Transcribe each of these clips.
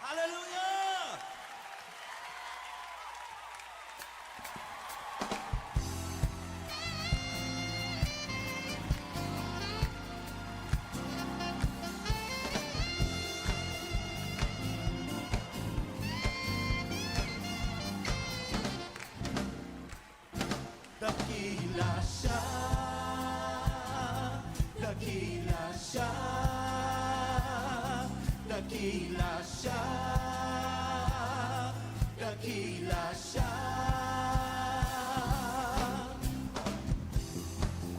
Hallelujah! Dakila siya, dakila siya, dakila siya, dakila siya.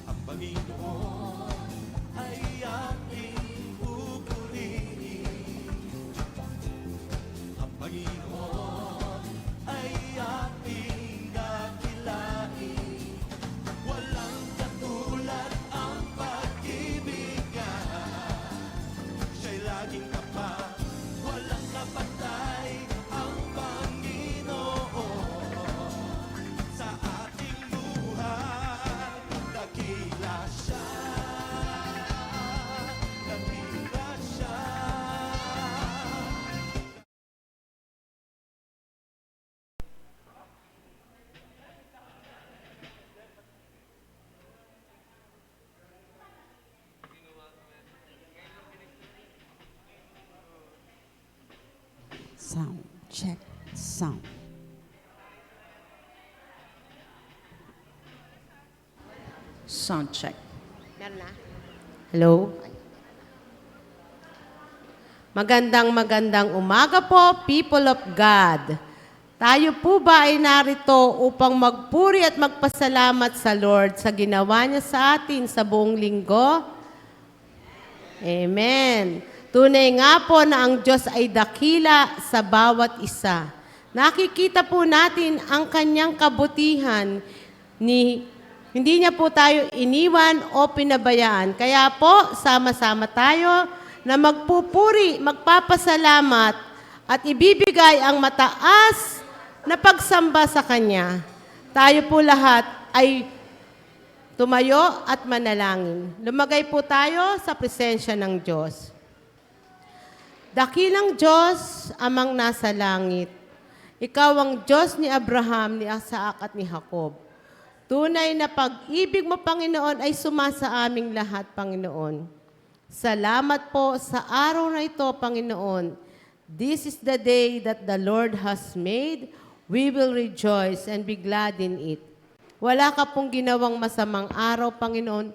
Ang Panginoon ay ating pupurihin. Ang Panginoon ay ating dakilain. Walang katulad ang pag-ibig niya. Siya'y laging tapat, walang kapantay ang Panginoon sa ating buhay. Dakila siya, dakila siya. Sound, check, sound. Sound check. Meron na? Hello? Magandang umaga po, people of God. Tayo po ba ay narito upang magpuri at magpasalamat sa Lord sa ginawa niya sa atin sa buong linggo? Amen. Tunay nga po na ang Diyos ay dakila sa bawat isa. Nakikita po natin ang kanyang kabutihan hindi niya po tayo iniwan o pinabayaan. Kaya po, sama-sama tayo na magpupuri, magpapasalamat at ibibigay ang mataas na pagsamba sa Kanya. Tayo po lahat ay tumayo at manalangin. Lumagay po tayo sa presensya ng Diyos. Dakilang Diyos, amang nasa langit. Ikaw ang Diyos ni Abraham, ni Isaac at ni Jacob. Tunay na pag-ibig mo, Panginoon, ay sumasa aming lahat, Panginoon. Salamat po sa araw na ito, Panginoon. This is the day that the Lord has made. We will rejoice and be glad in it. Wala ka pong ginawang masamang araw, Panginoon,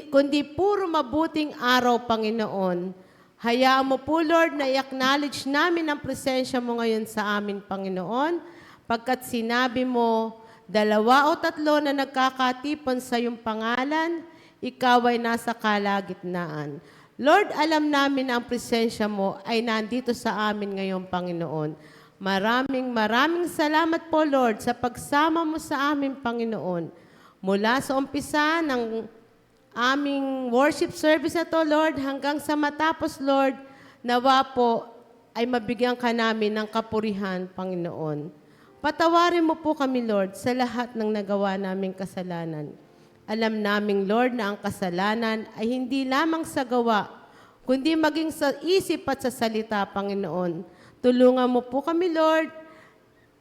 kundi puro mabuting araw, Panginoon. Hayaan mo po, Lord, na i-acknowledge namin ang presensya mo ngayon sa amin, Panginoon, pagkat sinabi mo, 2 o 3 na nagkakatipon sa iyong pangalan, ikaw ay nasa kalagitnaan. Lord, alam namin ang presensya mo ay nandito sa amin ngayon, Panginoon. Maraming salamat po, Lord, sa pagsama mo sa amin, Panginoon. Mula sa umpisa ng aming worship service na to, Lord, hanggang sa matapos, Lord, nawa po ay mabigyan ka namin ng kapurihan, Panginoon. Patawarin mo po kami, Lord, sa lahat ng nagawa naming kasalanan. Alam naming, Lord, na ang kasalanan ay hindi lamang sa gawa, kundi maging sa isip at sa salita, Panginoon. Tulungan mo po kami, Lord,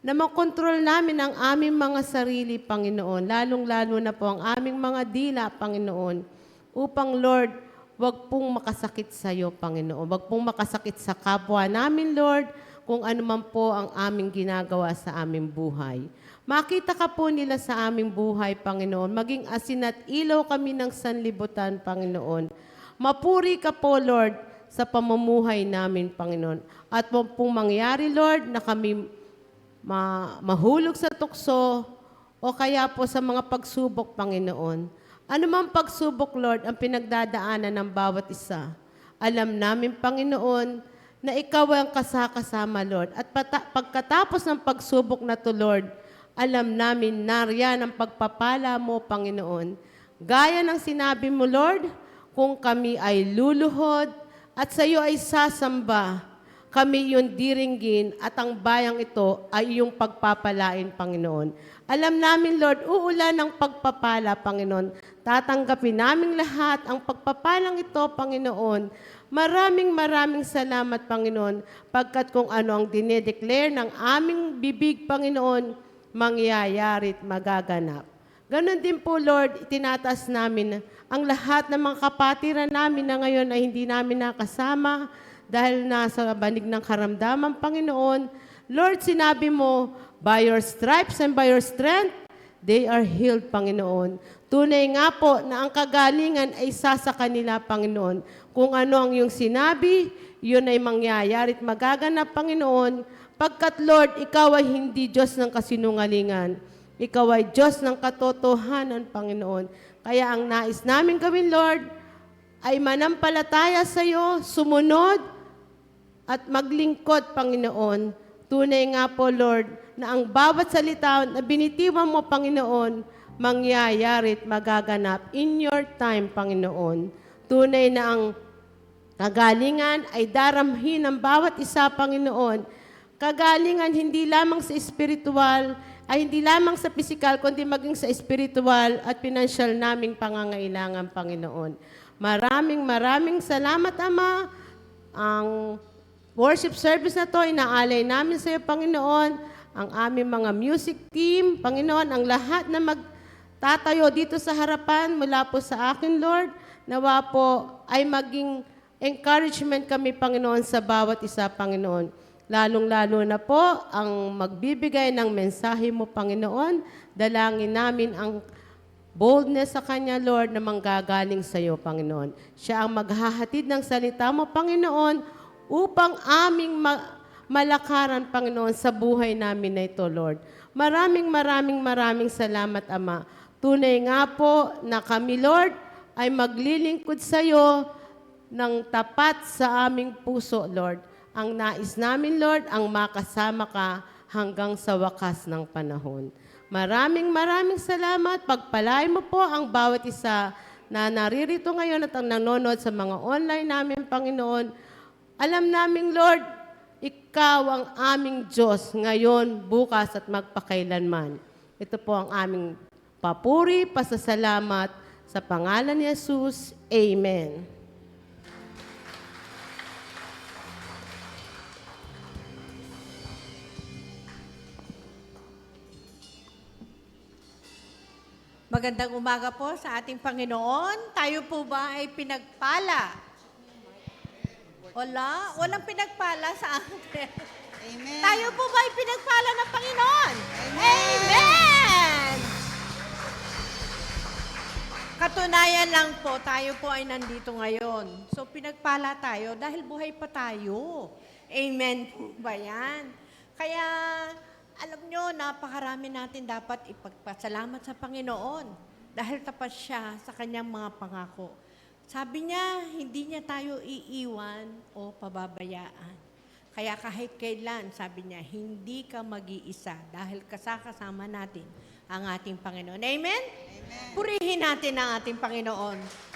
na makontrol namin ang aming mga sarili, Panginoon, lalong-lalo na po ang aming mga dila, Panginoon, upang, Lord, wag pong makasakit sa iyo, Panginoon. Wag pong makasakit sa kapwa namin, Lord, kung ano man po ang aming ginagawa sa aming buhay. Makita ka po nila sa aming buhay, Panginoon, maging asin at ilaw kami ng sanlibutan, Panginoon. Mapuri ka po, Lord, sa pamumuhay namin, Panginoon. At wag pong mangyari, Lord, na kami mahulog sa tukso o kaya po sa mga pagsubok, Panginoon. Ano mang pagsubok, Lord, ang pinagdadaanan ng bawat isa. Alam namin, Panginoon, na ikaw ang kasama, Lord. At pagkatapos ng pagsubok na to, Lord, alam namin na riyan ang pagpapala mo, Panginoon. Gaya ng sinabi mo, Lord, kung kami ay luluhod at sa iyo ay sasamba, kami yung diringgin at ang bayang ito ay iyong pagpapalain, Panginoon. Alam namin, Lord, uulan ng pagpapala, Panginoon. Tatanggapin namin lahat ang pagpapalang ito, Panginoon. Maraming salamat, Panginoon, pagkat kung ano ang dinedeclare ng aming bibig, Panginoon, mangyayari at magaganap. Ganon din po, Lord, itinatas namin ang lahat ng mga kapatiran namin na ngayon ay hindi namin nakasama dahil nasa banig ng karamdaman, Panginoon. Lord, sinabi mo, by your stripes and by your strength, they are healed, Panginoon. Tunay nga po na ang kagalingan ay isa sa kanila, Panginoon. Kung ano ang iyong sinabi, yun ay mangyayari at magaganap, Panginoon. Pagkat, Lord, ikaw ay hindi Diyos ng kasinungalingan. Ikaw ay Diyos ng katotohanan, Panginoon. Kaya ang nais namin gawin, Lord, ay manampalataya sa iyo, sumunod, at maglingkod, Panginoon. Tunay nga po, Lord, na ang bawat salita na binitiwan mo, Panginoon, mangyayari at magaganap in your time, Panginoon. Tunay na ang kagalingan ay daramhin ng bawat isa, Panginoon. Kagalingan hindi lamang sa espiritual, ay hindi lamang sa pisikal, kundi maging sa espiritual at pinansyal naming pangangailangan, Panginoon. Maraming salamat, Ama. Ang worship service na to, inaalay namin sa iyo, Panginoon, ang aming mga music team, Panginoon, ang lahat na magtatayo dito sa harapan mula po sa akin, Lord, nawa po ay maging encouragement kami, Panginoon, sa bawat isa, Panginoon. Lalong-lalo na po ang magbibigay ng mensahe mo, Panginoon. Dalangin namin ang boldness sa Kanya, Lord, na manggagaling sa iyo, Panginoon. Siya ang maghahatid ng salita mo, Panginoon, upang aming malakaran, Panginoon, sa buhay namin na ito, Lord. Maraming salamat, Ama. Tunay nga po na kami, Lord, ay maglilingkod sa iyo ng tapat sa aming puso, Lord. Ang nais namin, Lord, ang makasama ka hanggang sa wakas ng panahon. Maraming salamat. Pagpalain mo po ang bawat isa na naririto ngayon at ang nanonood sa mga online namin, Panginoon. Alam namin, Lord, ikaw ang aming Diyos ngayon, bukas at magpakailanman. Ito po ang aming papuri, pasasalamat sa pangalan ni Jesus. Amen. Magandang umaga po sa ating Panginoon. Tayo po ba ay pinagpala? Walang pinagpala sa atin. Amen. Tayo po ba ay pinagpala ng Panginoon? Amen! Katunayan lang po, tayo po ay nandito ngayon. So pinagpala tayo dahil buhay pa tayo. Amen po ba yan? Kaya alam nyo, napakarami natin dapat ipagpasalamat sa Panginoon dahil tapat siya sa kanyang mga pangako. Sabi niya, hindi niya tayo iiwan o pababayaan. Kaya kahit kailan, sabi niya, hindi ka mag-iisa dahil kasama natin ang ating Panginoon. Amen? Amen. Purihin natin ang ating Panginoon.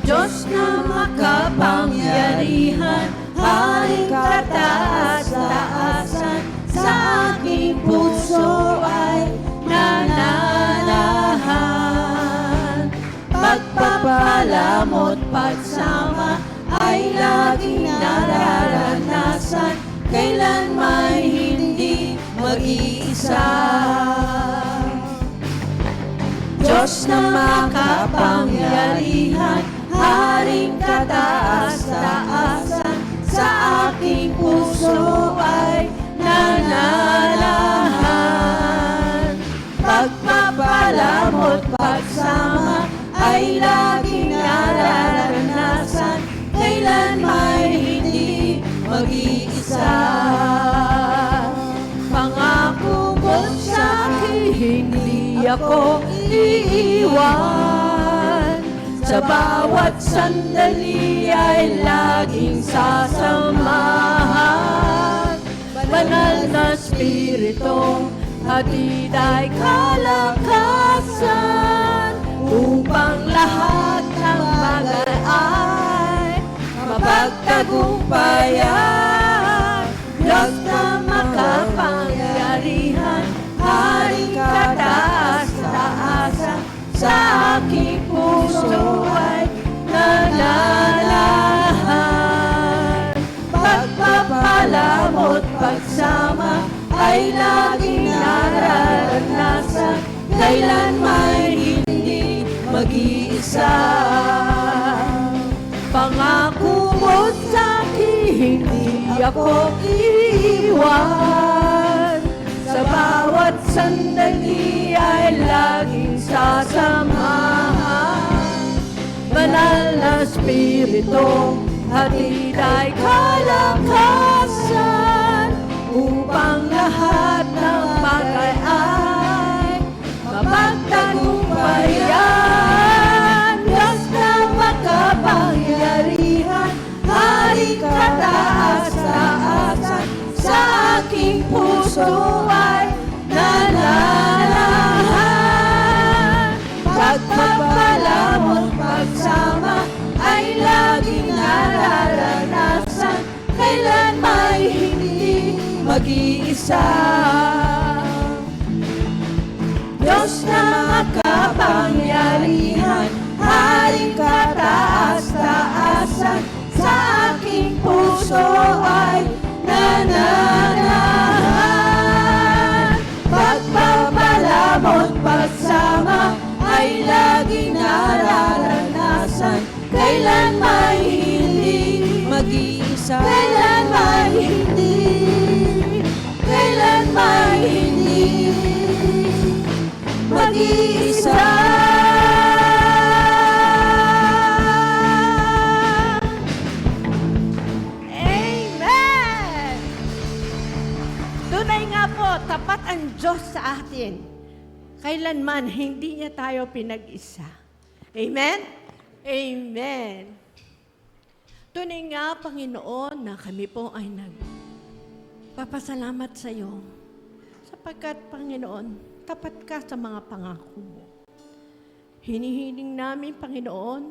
Diyos na makapangyarihan, Haring kataas-taasan, sa aking puso ay nananahan. Pagpapala mo't pagsama ay laging nararanasan, kailanman hindi mag-iisa. Diyos na makapangyarihan, Haring kataas-taasan, sa aking puso ay nananahan. Pagpapala mo't pagsama ay laging nararanasan, kailanman hindi mag-iisa. Pangako mo't sa'kin, hindi ako iiwan. Sa bawat sandali ay laging sasamahan. Banal na Espiritu, hatid ay kalakasan, upang lahat ng bagay ay mapagtagumpayan. Diyos na makapangyarihan, Haring kataas-taasan, sa aking puso ay nananahan. Pagpapalamot pagsama ay laging nararanasan, kailan may hindi mag-iisa. Pangako mo sa'kin, hindi ako iiwan. Sa bawat sandali ay laging sasamahan. Banal na Espiritu, hatid ay kalakasan, upang lahat ng bagay ay mapagtagumpayan. Diyos na makapangyarihan, Haring kataas-taasan, sa aking puso ay nananahan. Pagpapalamot pagsama ay laging nararanasan, kailan may hindi mag-iisa. Diyos na makapangyarihan, Haring kataas-taasan, sa aking puso ay nananahan. Pagpapalamot pagsama ay laging nararanasan, kailan may hindi mag-iisa. Kailan may hindi, kailan may hindi mag-iisa. Amen! Tunay nga po, tapat ang Diyos sa atin. Kailanman hindi niya tayo pinag-isa. Amen? Amen. Tunay nga, Panginoon, na kami po ay nagpapasalamat sa iyo. Sapagkat, Panginoon, tapat ka sa mga pangako mo. Hinihiling namin, Panginoon,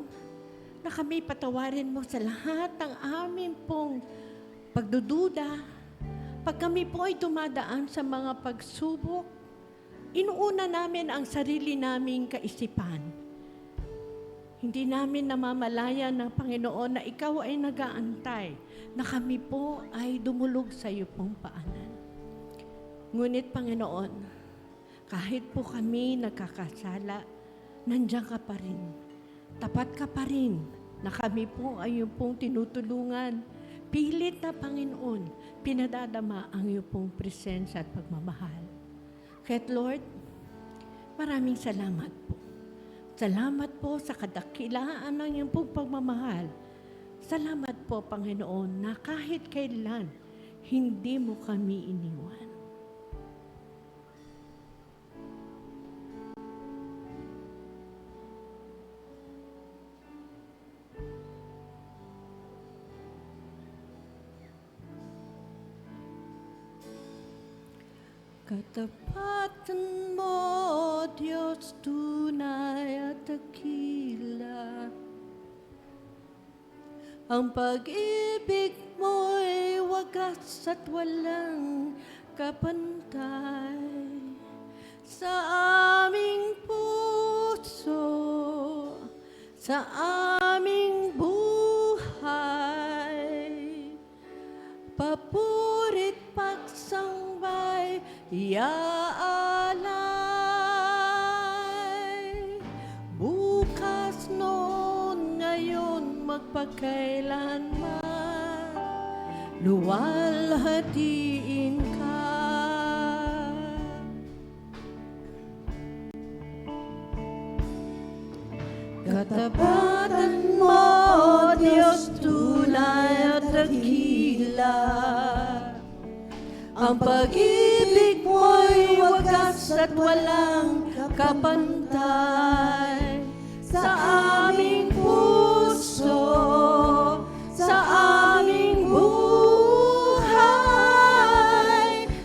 na kami patawarin mo sa lahat ng amin pong pagdududa. Pag kami po ay dumadaan sa mga pagsubok, inuuna namin ang sarili naming kaisipan. Hindi namin namamalayan ng Panginoon na ikaw ay nag-aantay, na kami po ay dumulog sa iyo pong paanan. Ngunit, Panginoon, kahit po kami nagkakasala, nandiyan ka pa rin. Tapat ka pa rin na kami po ay iyong pong tinutulungan. Pilit na, Panginoon, pinadadama ang iyong pong presensya at pagmamahal. Kaya't Lord, maraming salamat po. Salamat po sa kadakilaan ng iyong pong pagmamahal. Salamat po, Panginoon, na kahit kailan, hindi mo kami iniwan. Katapatan mo, Diyos, tunay at dakila. Ang pag-ibig mo'y wagas at walang kapantay. Sa aming puso, sa aming buhay, papurit pagsangbay, iaalay. Bukas, noon, ngayon, magpakailanman, luwalhatiin ka. Katapatan mo, Diyos, tunay at dakila. Ang pag-ibig mo'y wagas at walang kapantay. Sa aming puso, sa aming buhay,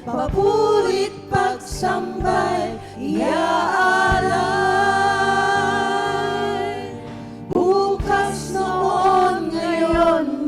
papurit pagsambay, iaalay. Bukas, noon, ngayon,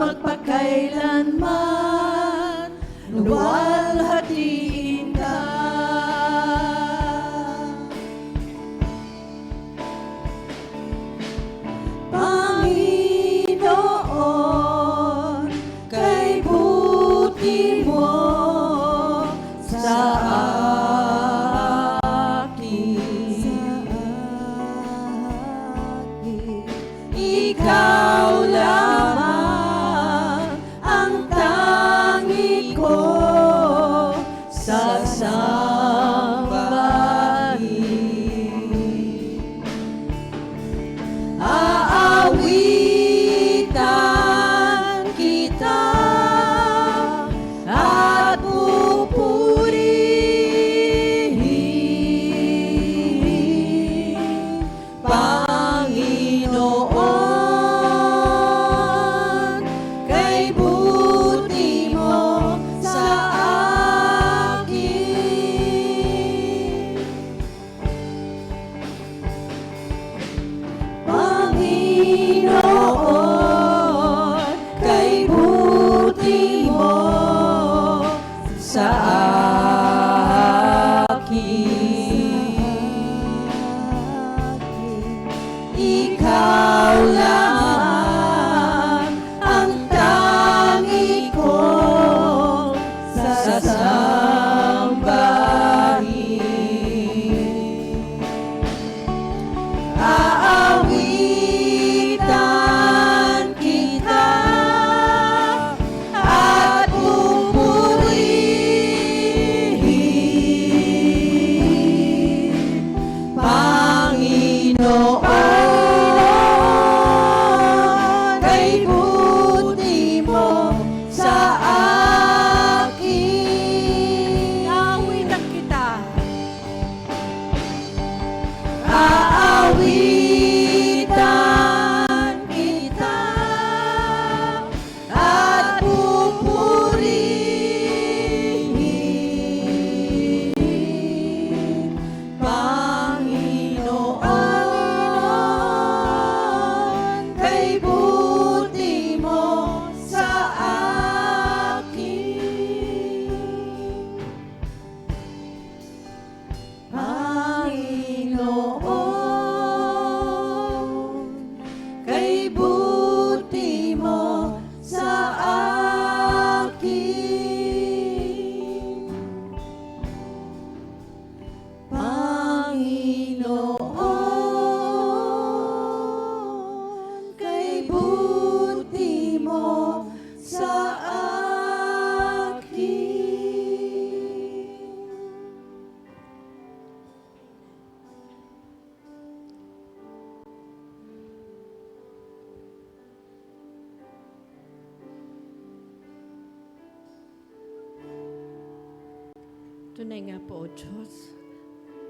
Tunay nga po, O Diyos,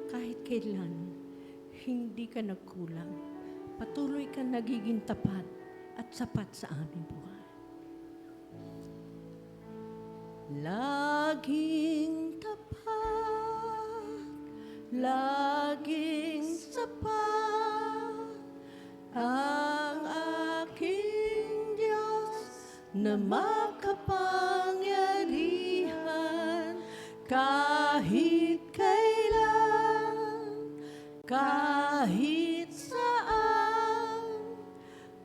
kahit kailan, hindi ka nagkulang. Patuloy ka nagiging tapat at sapat sa aming buhay. Laging tapat, laging sapat, ang aking Diyos na makapangyarihan kahit kailan, kahit saan,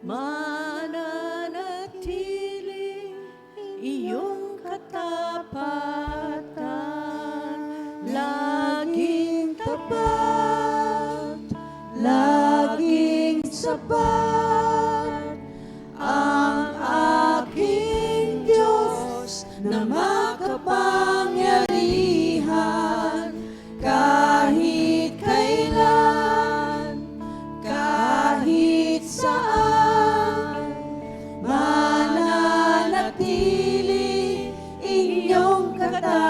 mananatiling iyong katapatan. Laging tapat, laging sapat, ang aking Diyos na makapangyarihan kahit kailan, kahit saan, mananatili inyong katapatan.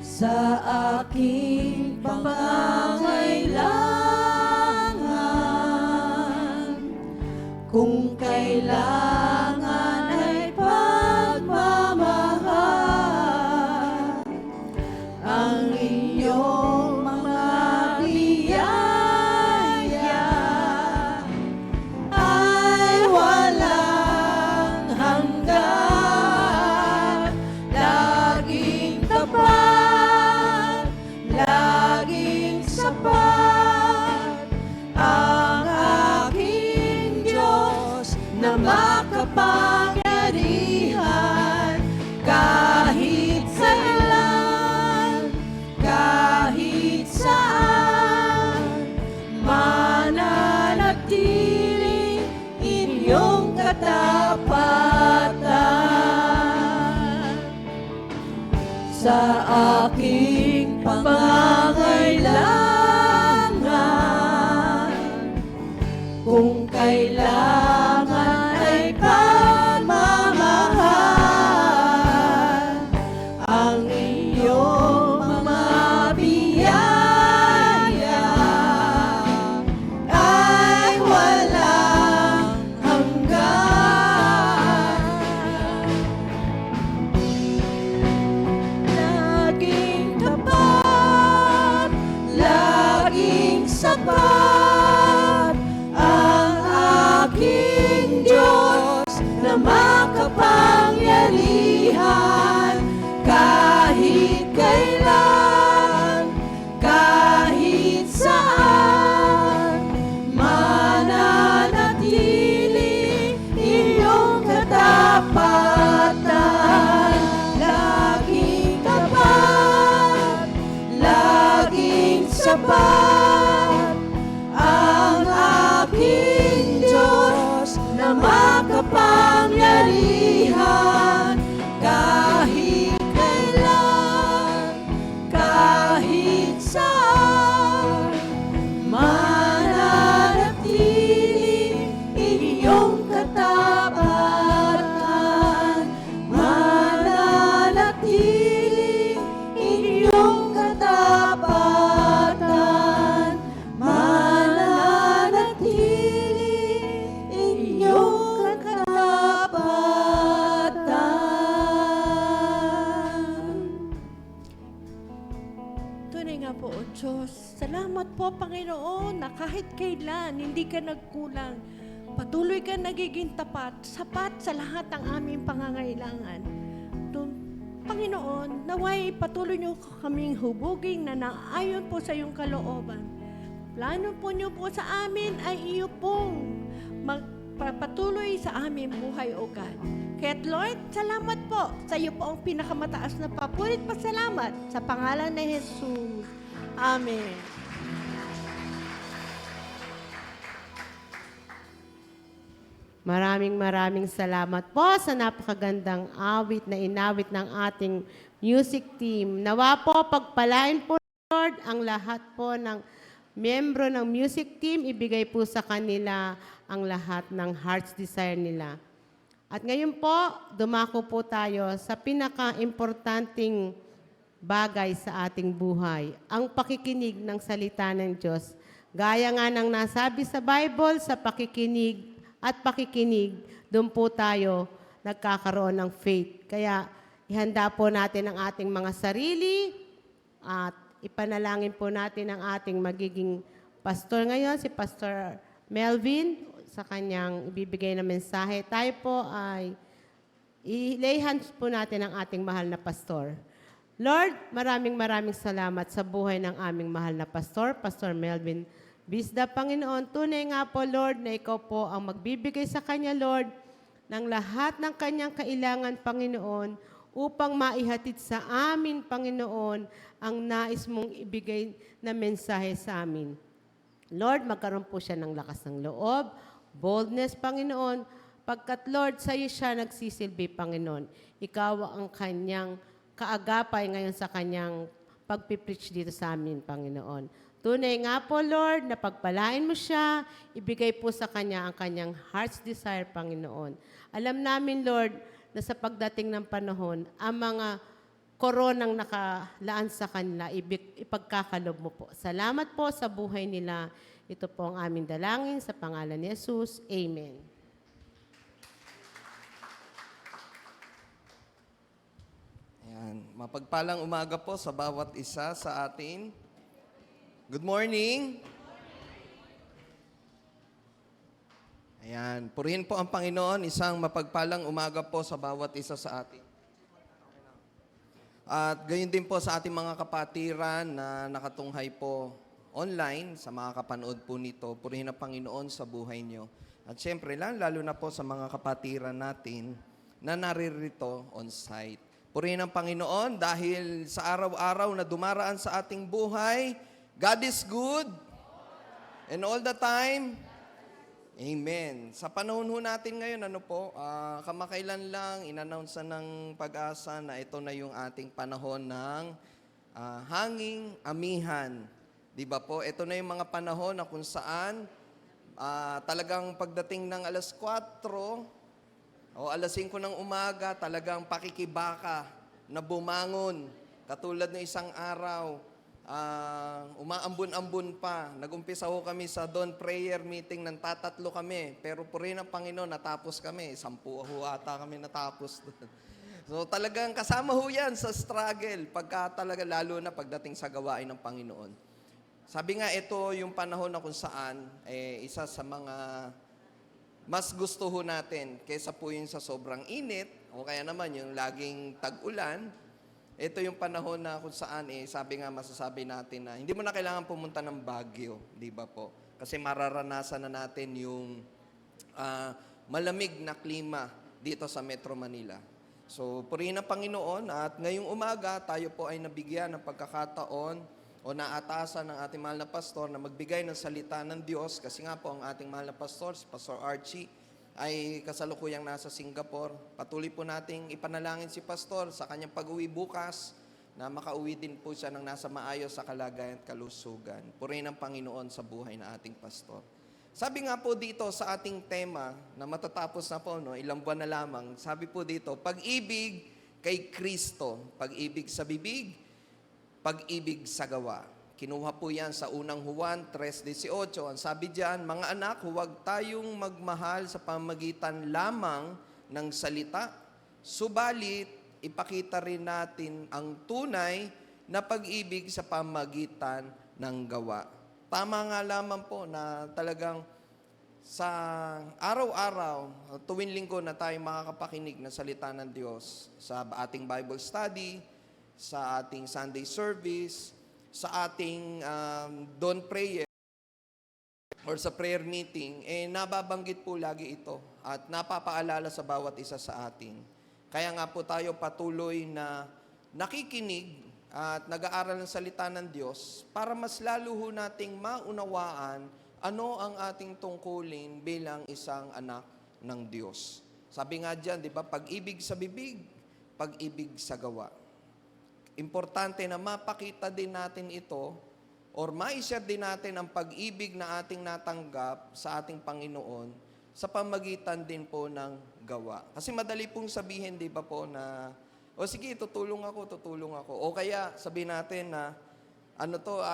Sa aking pangangailangan, kung kailangan ay pagmamahal, ang inyong mga biyaya ay walang hanggan. Laging tapat, laging sapat, ang aking Diyos na makapangyarihan kahit kailan, kahit saan, mananatili inyong katapatan. Sa aking pangangailangan, kung kailangan ay pagmamahal, ang iyong mga biyaya ay walang hanggan. Laging tapat, laging sapat, ang aking Diyos na makapangyarihan kahit kailan, kahit saan, mananatili iyong katapatan. Laging tapat, laging sapat, ang aking Diyos na makapangyarihan kahit kailan, kahit saan, mananatili iyong katapatan, mananatili iyong katapatan, mananatili inyong katapatan. Tunay nga po, O Diyos, salamat po, Panginoon, na kahit kailan hindi ka nagkulang. Patuloy ka nagiging tapat, sapat sa lahat ng aming pangangailangan. Panginoon, naway patuloy niyo kaming hubugin na naayon po sa iyong kalooban. Plano po niyo po sa amin ay iyo pong magpapatuloy sa aming buhay, O God. Kaya't Lord, salamat po sa iyo po ang pinakamataas na papurit pasalamat sa pangalan ni Jesus. Amen. Maraming salamat po sa napakagandang awit na inawit ng ating music team. Nawa po, pagpalain po, Lord, ang lahat po ng miyembro ng music team, ibigay po sa kanila ang lahat ng heart's desire nila. At ngayon po, dumako po tayo sa pinaka-importanting bagay sa ating buhay, ang pakikinig ng salita ng Diyos. Gaya nga ng nasabi sa Bible, sa pakikinig at pakikinig, doon po tayo nagkakaroon ng faith. Kaya ihanda po natin ang ating mga sarili at ipanalangin po natin ang ating magiging pastor ngayon, si Pastor Melvin, sa kanyang ibibigay na mensahe. Tayo po ay i-lay hands po natin ang ating mahal na pastor. Lord, maraming salamat sa buhay ng aming mahal na pastor, Pastor Melvin Bisda. Panginoon, tunay nga po, Lord, na ikaw po ang magbibigay sa kanya, Lord, ng lahat ng kanyang kailangan, Panginoon, upang maihatid sa amin, Panginoon, ang nais mong ibigay na mensahe sa amin. Lord, magkaroon po siya ng lakas ng loob, boldness, Panginoon, pagkat, Lord, sa iyo siya nagsisilbi, Panginoon. Ikaw ang kanyang kaagapay ngayon sa kanyang pagpipreach dito sa amin, Panginoon. Tunay nga po, Lord, na pagpalain mo siya, ibigay po sa kanya ang kanyang heart's desire, Panginoon. Alam namin, Lord, na sa pagdating ng panahon, ang mga koronang nakalaan sa kanila, ipagkakalob mo po. Salamat po sa buhay nila. Ito po ang aming dalangin sa pangalan ni Jesus. Amen. Ayan. Mapagpalang umaga po sa bawat isa sa atin. Good morning. Ayan. Purihin po ang Panginoon. Isang mapagpalang umaga po sa bawat isa sa atin. At gayon din po sa ating mga kapatiran na nakatunghay po online, sa mga kapanood po nito. Purihin ang Panginoon sa buhay nyo. At syempre, lalo na po sa mga kapatiran natin na naririto on-site. Purihin ang Panginoon dahil sa araw-araw na dumaraan sa ating buhay, God is good. And all the time, Amen. Sa panahon ho natin ngayon, kamakailan lang, in-announce na ng Pag-asa na ito na yung ating panahon ng hanging amihan. Di ba po? Ito na yung mga panahon na kung saan talagang pagdating ng alas 4 o alas 5 ng umaga, talagang pakikibaka na bumangon. Katulad ng isang araw, umaambun-ambun pa. Nag-umpisa ho kami sa dawn prayer meeting, ng tatatlo kami. Pero purihin ang Panginoon, natapos kami. 10 ho ata kami natapos doon. So talagang kasama ho yan sa struggle, pagka talaga lalo na pagdating sa gawain ng Panginoon. Sabi nga, ito yung panahon na kung saan, isa sa mga mas gusto ho natin kaysa po yun sa sobrang init, o kaya naman yung laging tag-ulan. Ito yung panahon na kung saan, sabi nga, masasabi natin na hindi mo na kailangan pumunta ng Baguio, di ba po? Kasi mararanasan na natin yung malamig na klima dito sa Metro Manila. So, purihin ang Panginoon at ngayong umaga, tayo po ay nabigyan ng pagkakataon o naatasan ng ating mahal na pastor na magbigay ng salita ng Diyos. Kasi nga po, ang ating mahal na pastor, si Pastor Archie, ay kasalukuyang nasa Singapore. Patuloy po nating ipanalangin si Pastor sa kanyang pag-uwi bukas na makauwi din po siya ng nasa maayos sa kalagayan at kalusugan. Purihin ang Panginoon sa buhay na ating pastor. Sabi nga po dito sa ating tema na matatapos na po, ilang buwan na lamang, sabi po dito, pag-ibig kay Kristo, pag-ibig sa bibig, pag-ibig sa gawa. Kinuha po yan sa unang Juan 3:18. Ang sabi diyan, mga anak, huwag tayong magmahal sa pamagitan lamang ng salita, subalit ipakita rin natin ang tunay na pag-ibig sa pamagitan ng gawa. Tama nga lamang po na talagang sa araw-araw, tuwing linggo na tayo makakapakinig ng salita ng Diyos sa ating Bible study, sa ating Sunday service, sa ating dawn prayer, or sa prayer meeting, nababanggit po lagi ito at napapaalala sa bawat isa sa atin. Kaya nga po tayo patuloy na nakikinig at nag-aaral ng salita ng Diyos para mas lalo ho nating maunawaan ano ang ating tungkulin bilang isang anak ng Diyos. Sabi nga dyan, di ba, pag-ibig sa bibig, pag-ibig sa gawa. Importante na mapakita din natin ito or ma-share din natin ang pag-ibig na ating natanggap sa ating Panginoon sa pamagitan din po ng gawa. Kasi madali pong sabihin, di ba po, na, o sige, tutulong ako. O kaya sabihin natin na,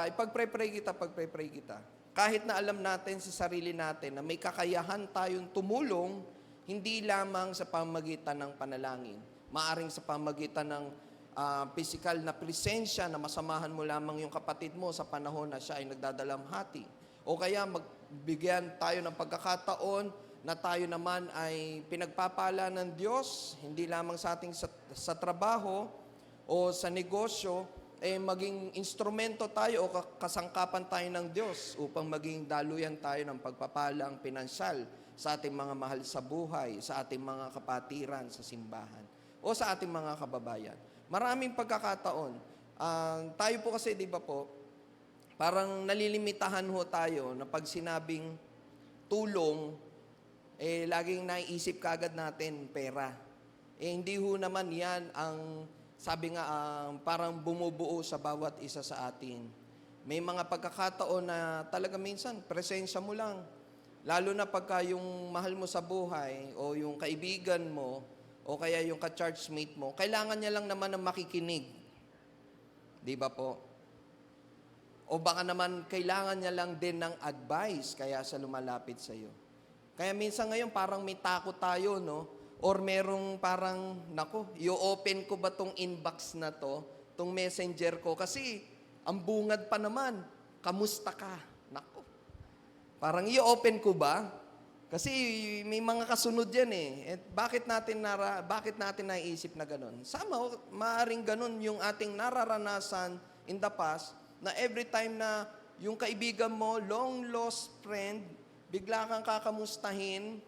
ipag-pray kita. Kahit na alam natin sa sarili natin na may kakayahan tayong tumulong, hindi lamang sa pamagitan ng panalangin. Maaring sa pamagitan ng physical na presensya na masamahan mo lamang yung kapatid mo sa panahon na siya ay nagdadalamhati. O kaya magbigyan tayo ng pagkakataon na tayo naman ay pinagpapala ng Diyos, hindi lamang sa ating sa trabaho o sa negosyo, maging instrumento tayo o kasangkapan tayo ng Diyos upang maging daluyan tayo ng pagpapalang pinansyal sa ating mga mahal sa buhay, sa ating mga kapatiran sa simbahan o sa ating mga kababayan. Maraming pagkakataon. Tayo po kasi, di ba po, parang nalilimitahan ho tayo na pag sinabing tulong, laging naiisip kagad natin pera. Hindi ho naman yan ang, sabi nga, parang bumubuo sa bawat isa sa atin. May mga pagkakataon na talaga minsan, presensya mo lang. Lalo na pagka yung mahal mo sa buhay o yung kaibigan mo o kaya yung ka-churchmate mo, kailangan niya lang naman ng makikinig. Di ba po? O baka naman kailangan niya lang din ng advice kaya siya lumalapit sa iyo. Kaya minsan ngayon parang may takot tayo, no? Or merong parang, i-open ko ba tong inbox na to, tong messenger ko? Kasi ang bungad pa naman, kamusta ka? Nako. Parang i-open ko ba? Kasi may mga kasunod yan eh. Bakit natin naisip na ganun? Maaaring ganun yung ating nararanasan in the past na every time na yung kaibigan mo, long lost friend, bigla kang kakamustahin,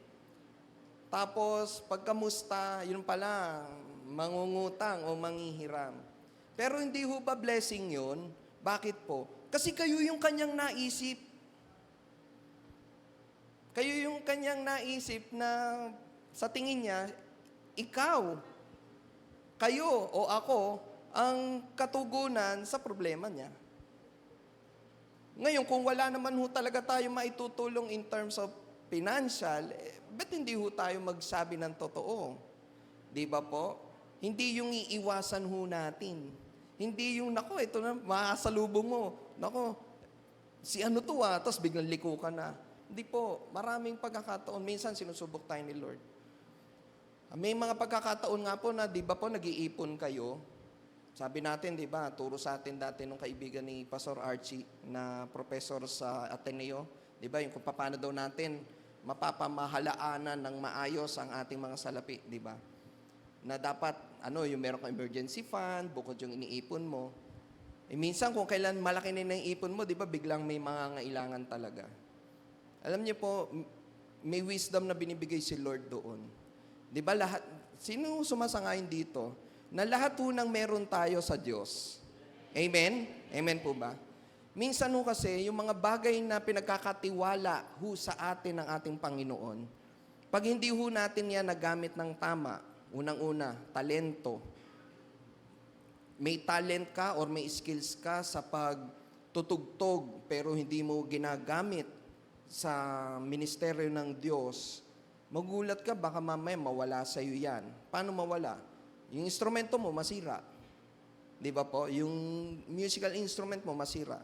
tapos pagkamusta, yun pala, mangungutang o manghihiram. Pero hindi ho ba blessing yun? Bakit po? Kasi kayo yung kanyang naisip. Kayo yung kanyang naisip na sa tingin niya, ikaw, kayo o ako, ang katugunan sa problema niya. Ngayon, kung wala naman ho talaga tayo maitutulong in terms of financial, ba't hindi ho tayo magsabi ng totoo? Di ba po? Hindi yung iiwasan ho natin. Hindi yung, ito na, makasalubong mo. Si ano to tapos biglang liko ka na. Hindi po, maraming pagkakataon. Minsan sinusubok tayo ni Lord. May mga pagkakataon nga po na, di ba po, nag-iipon kayo. Sabi natin, di ba, turo sa atin dati nung kaibigan ni Pastor Archie na professor sa Ateneo. Di ba, yung kung paano daw natin mapapamahalaanan ng maayos ang ating mga salapi, di ba? Na dapat, yung meron kang emergency fund, bukod yung iniipon mo. Minsan, kung kailan malaki na yung ipon mo, di ba, biglang may mga ngailangan talaga. Alam niyo po, may wisdom na binibigay si Lord doon. Di ba lahat, sino sumasangayon dito, na lahat po nang meron tayo sa Diyos. Amen? Amen po ba? Minsan ho kasi, yung mga bagay na pinagkakatiwala ho sa atin ng ating Panginoon, pag hindi ho natin yan nagamit ng tama, unang-una, talento. May talent ka or may skills ka sa pagtutugtog, pero hindi mo ginagamit sa ministeryo ng Diyos, magulat ka, baka mamaya mawala sa iyo yan. Paano mawala? Yung instrumento mo, masira. Di ba po? Yung musical instrument mo, masira.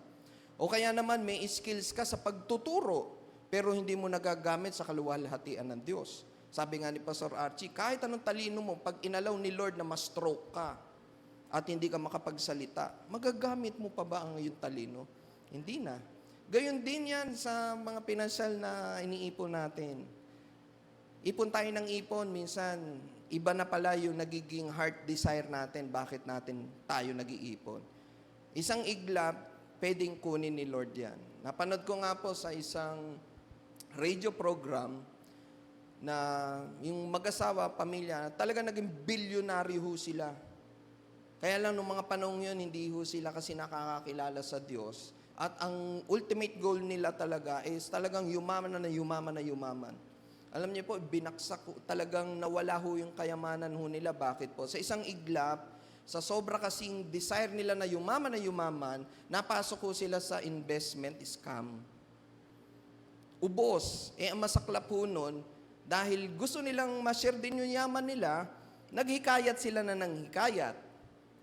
O kaya naman, may skills ka sa pagtuturo, pero hindi mo nagagamit sa kaluwalhatian ng Diyos. Sabi nga ni Pastor Archie, kahit anong talino mo, pag inalaw ni Lord na ma-stroke ka at hindi ka makapagsalita, magagamit mo pa ba ang iyong talino? Hindi na. Gayon din yan sa mga pinansyal na iniipon natin. Ipon tayo ng ipon, minsan, iba na pala yung nagiging heart desire natin, bakit natin tayo nag-iipon. Isang iglap, pwedeng kunin ni Lord yan. Napanood ko nga po sa isang radio program na yung mag-asawa, pamilya, talaga naging bilyonary ho sila. Kaya lang nung mga panahon yun, hindi ho sila kasi nakakakilala sa Diyos. At ang ultimate goal nila talaga is talagang yumaman na yumaman na yumaman. Alam niyo po, binaksak, talagang nawala ho yung kayamanan ho nila. Bakit po? Sa isang iglap, sa sobra kasing desire nila na yumaman, napasok ho sila sa investment scam. Ubos. Ang masaklap ho nun, dahil gusto nilang ma-share din yung yaman nila, naghikayat sila na ng hikayat.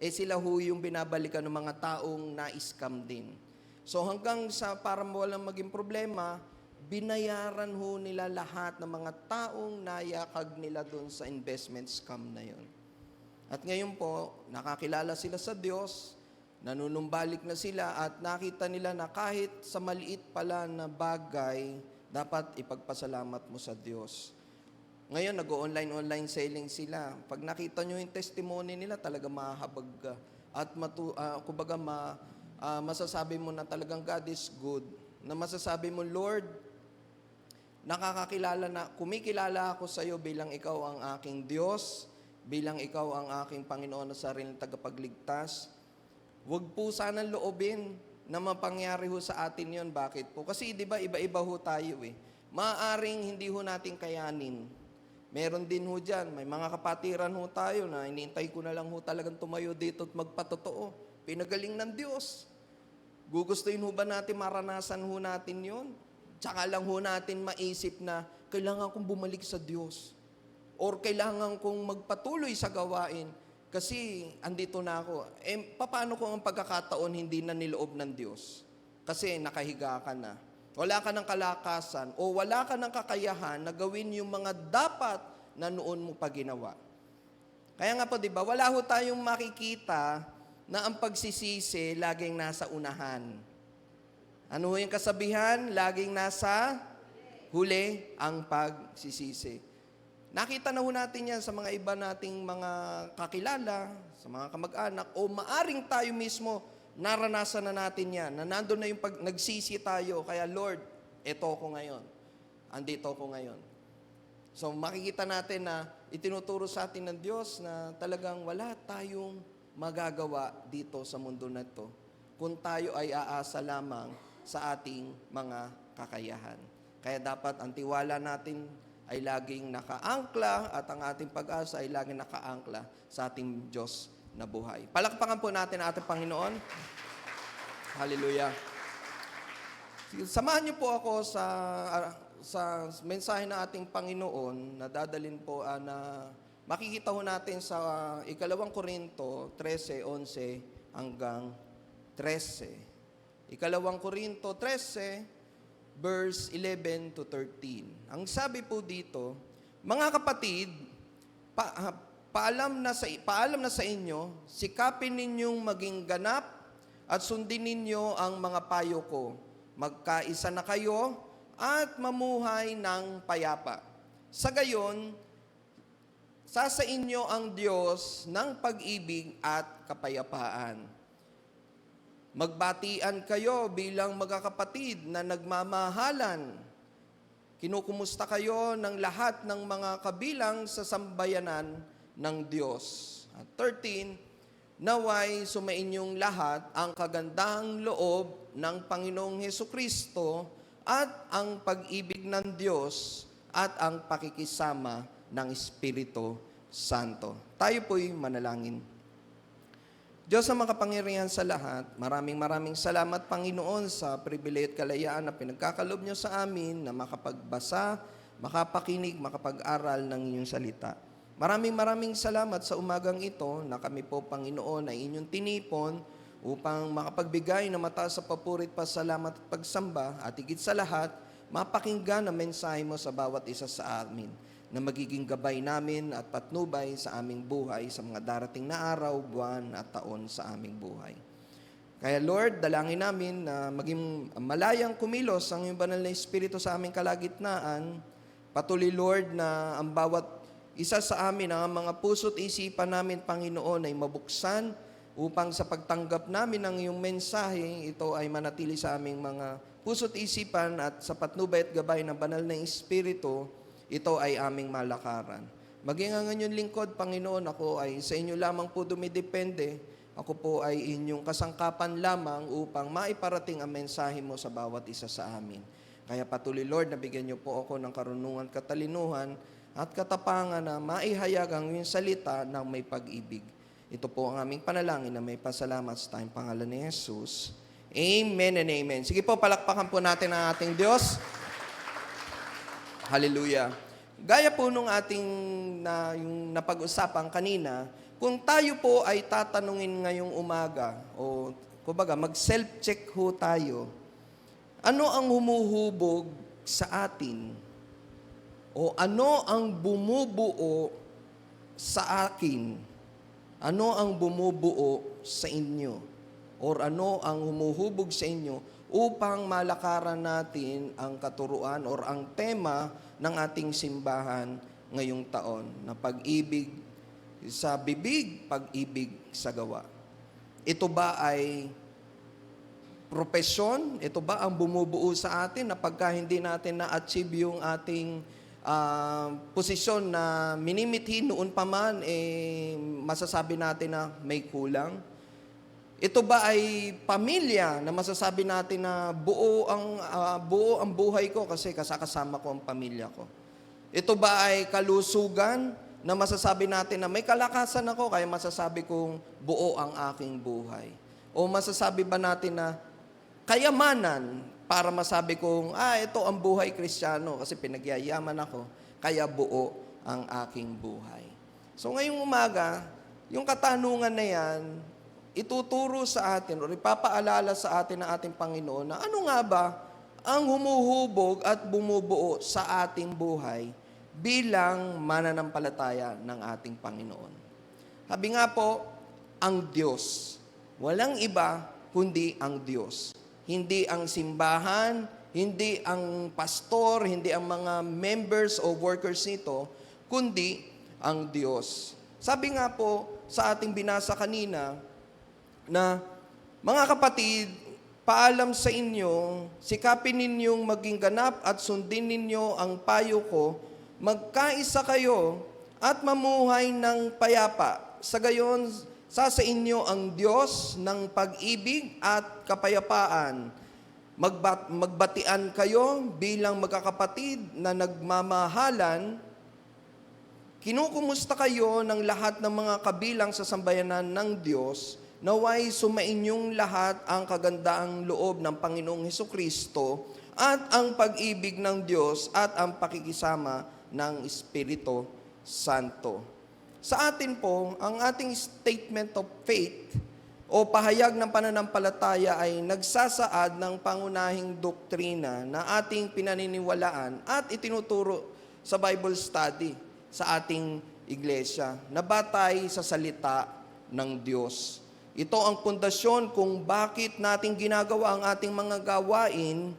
Sila ho yung binabalikan ng mga taong na-scam din. So hanggang sa para walang maging problema, binayaran ho nila lahat ng mga taong nayakag nila doon sa investment scam na yon. At ngayon po, nakakilala sila sa Diyos, nanunumbalik na sila at nakita nila na kahit sa maliit pala na bagay, dapat ipagpasalamat mo sa Diyos. Ngayon, nag-online selling sila. Pag nakita nyo yung testimony nila, talaga mahahabag ka. At masasabi mo na talagang God is good. Na masasabi mo, Lord, kumikilala ako sa iyo bilang ikaw ang aking Diyos, bilang ikaw ang aking Panginoon na sariling tagapagligtas. Huwag po sanang loobin na mapangyari ho sa atin yon. Bakit po? Kasi di ba iba-iba ho tayo eh. Maaring hindi ho natin kayanin. Meron din ho dyan, may mga kapatiran ho tayo na iniintay ko na lang ho talagang tumayo dito at magpatotoo. Pinagaling ng Diyos. Gugustuhin ho ba natin, maranasan ho natin yon? Tsaka lang ho natin maisip na kailangan kong bumalik sa Diyos. Or kailangan kong magpatuloy sa gawain. Kasi andito na ako. Paano kung ang pagkakataon hindi na niloob ng Diyos? Kasi nakahiga ka na. Wala ka ng kalakasan o wala ka ng kakayahan na gawin yung mga dapat na noon mo pa ginawa. Kaya nga po, di ba, wala ho tayong makikita na ang pagsisisi laging nasa unahan. Ano ho yung kasabihan? Laging nasa huli ang pagsisisi. Nakita na ho natin yan sa mga iba nating mga kakilala, sa mga kamag-anak, o maaring tayo mismo, naranasan na natin yan, na nandun na yung nagsisi tayo, kaya Lord, eto ko ngayon. Andito ko ngayon. So makikita natin na itinuturo sa atin ng Diyos na talagang wala tayong magagawa dito sa mundo na ito kung tayo ay aasa lamang sa ating mga kakayahan. Kaya dapat ang tiwala natin ay laging nakaangkla at ang ating pag-asa ay laging nakaangkla sa ating Diyos na buhay. Palakpakan po natin ang ating Panginoon. Hallelujah. Samahan niyo po ako sa mensahe ng ating Panginoon na dadalhin po na makikita ho natin sa 2 Korinto 13:11 hanggang 13. 2 Korinto 13, verse 11 to 13. Ang sabi po dito, mga kapatid, paalam na sa inyo, sikapin ninyong maging ganap at sundin ninyo ang mga payo ko. Magkaisa na kayo at mamuhay ng payapa. Sa gayon, sa inyo ang Diyos ng pag-ibig at kapayapaan. Magbatian kayo bilang magkakapatid na nagmamahalan. Kinukumusta kayo ng lahat ng mga kabilang sa sambayanan ng Diyos. At 13, naway sumainyong lahat ang kagandahang loob ng Panginoong Hesukristo at ang pag-ibig ng Diyos at ang pakikisama ng Espiritu Santo. Tayo po'y manalangin. Diyos ang makapangyarihan sa lahat, maraming salamat, Panginoon, sa pribilehyo at kalayaan na pinagkakalob niyo sa amin na makapagbasa, makapakinig, makapag-aral ng inyong salita. Maraming salamat sa umagang ito na kami po, Panginoon, ay inyong tinipon upang makapagbigay na mataas sa papurit, pasalamat at pagsamba at higit sa lahat, mapakinggan ang mensahe mo sa bawat isa sa amin na magiging gabay namin at patnubay sa aming buhay sa mga darating na araw, buwan at taon sa aming buhay. Kaya Lord, dalangin namin na maging malayang kumilos ang iyong banal na Espiritu sa aming kalagitnaan. Patuloy Lord na ang bawat isa sa amin, ang mga puso't isipan namin, Panginoon, ay mabuksan upang sa pagtanggap namin ng iyong mensahe, ito ay manatili sa aming mga puso't isipan at sa patnubay at gabay ng banal na Espiritu, ito ay aming malakaran. Maging ang inyong lingkod, Panginoon, ako ay sa inyo lamang po dumidepende. Ako po ay inyong kasangkapan lamang upang maiparating ang mensahe mo sa bawat isa sa amin. Kaya patuloy, Lord, nabigyan niyo po ako ng karunungan, katalinuhan, at katapangan na maihayag ang iyong salita ng may pag-ibig. Ito po ang aming panalangin na may pasalamat sa tayong pangalan ni Jesus. Amen and amen. Sige po, palakpakan po natin ang ating Diyos. Hallelujah. gaya po nung ating yung napag-usapan kanina, kung tayo po ay tatanungin ngayong umaga, o kumbaga mag-self-check ho tayo, ano ang humuhubog sa atin? O ano ang bumubuo sa akin? Ano ang bumubuo sa inyo? Or ano ang humuhubog sa inyo upang malakaran natin ang katuruan or ang tema ng ating simbahan ngayong taon na pag-ibig sa bibig, pag-ibig sa gawa. Ito ba ay propesyon? Ito ba ang bumubuo sa atin na pagka hindi natin na-achieve yung ating posisyon na minimithi noon pa man, masasabi natin na may kulang? Ito ba ay pamilya na masasabi natin na buo ang buhay ko kasi kasama ko ang pamilya ko? Ito ba ay kalusugan na masasabi natin na may kalakasan ako kaya masasabi kong buo ang aking buhay? O masasabi ba natin na kayamanan para masabi kong, ito ang buhay Kristiyano kasi pinagyayaman ako, kaya buo ang aking buhay? So ngayong umaga, yung katanungan na yan, ituturo sa atin o ipapaalala sa atin ng ating Panginoon na ano nga ba ang humuhubog at bumubuo sa ating buhay bilang mananampalataya ng ating Panginoon. Sabi nga po, ang Diyos. Walang iba kundi ang Diyos. Hindi ang simbahan, hindi ang pastor, hindi ang mga members o workers nito, kundi ang Diyos. Sabi nga po sa ating binasa kanina na, mga kapatid, paalam sa inyo, sikapin ninyong maging ganap at sundin ninyo ang payo ko, magkaisa kayo at mamuhay ng payapa. Sa gayon, sa inyo ang Diyos ng pag-ibig at kapayapaan. Magbatian kayo bilang magkakapatid na nagmamahalan. Kinukumusta kayo ng lahat ng mga kabilang sa sambayanan ng Diyos, naway sumainyong lahat ang kagandaang loob ng Panginoong Hesukristo at ang pag-ibig ng Diyos at ang pakikisama ng Espiritu Santo. Sa atin po, ang ating statement of faith o pahayag ng pananampalataya ay nagsasaad ng pangunahing doktrina na ating pinaniniwalaan at itinuturo sa Bible study sa ating iglesia na batay sa salita ng Diyos. Ito ang pundasyon kung bakit natin ginagawa ang ating mga gawain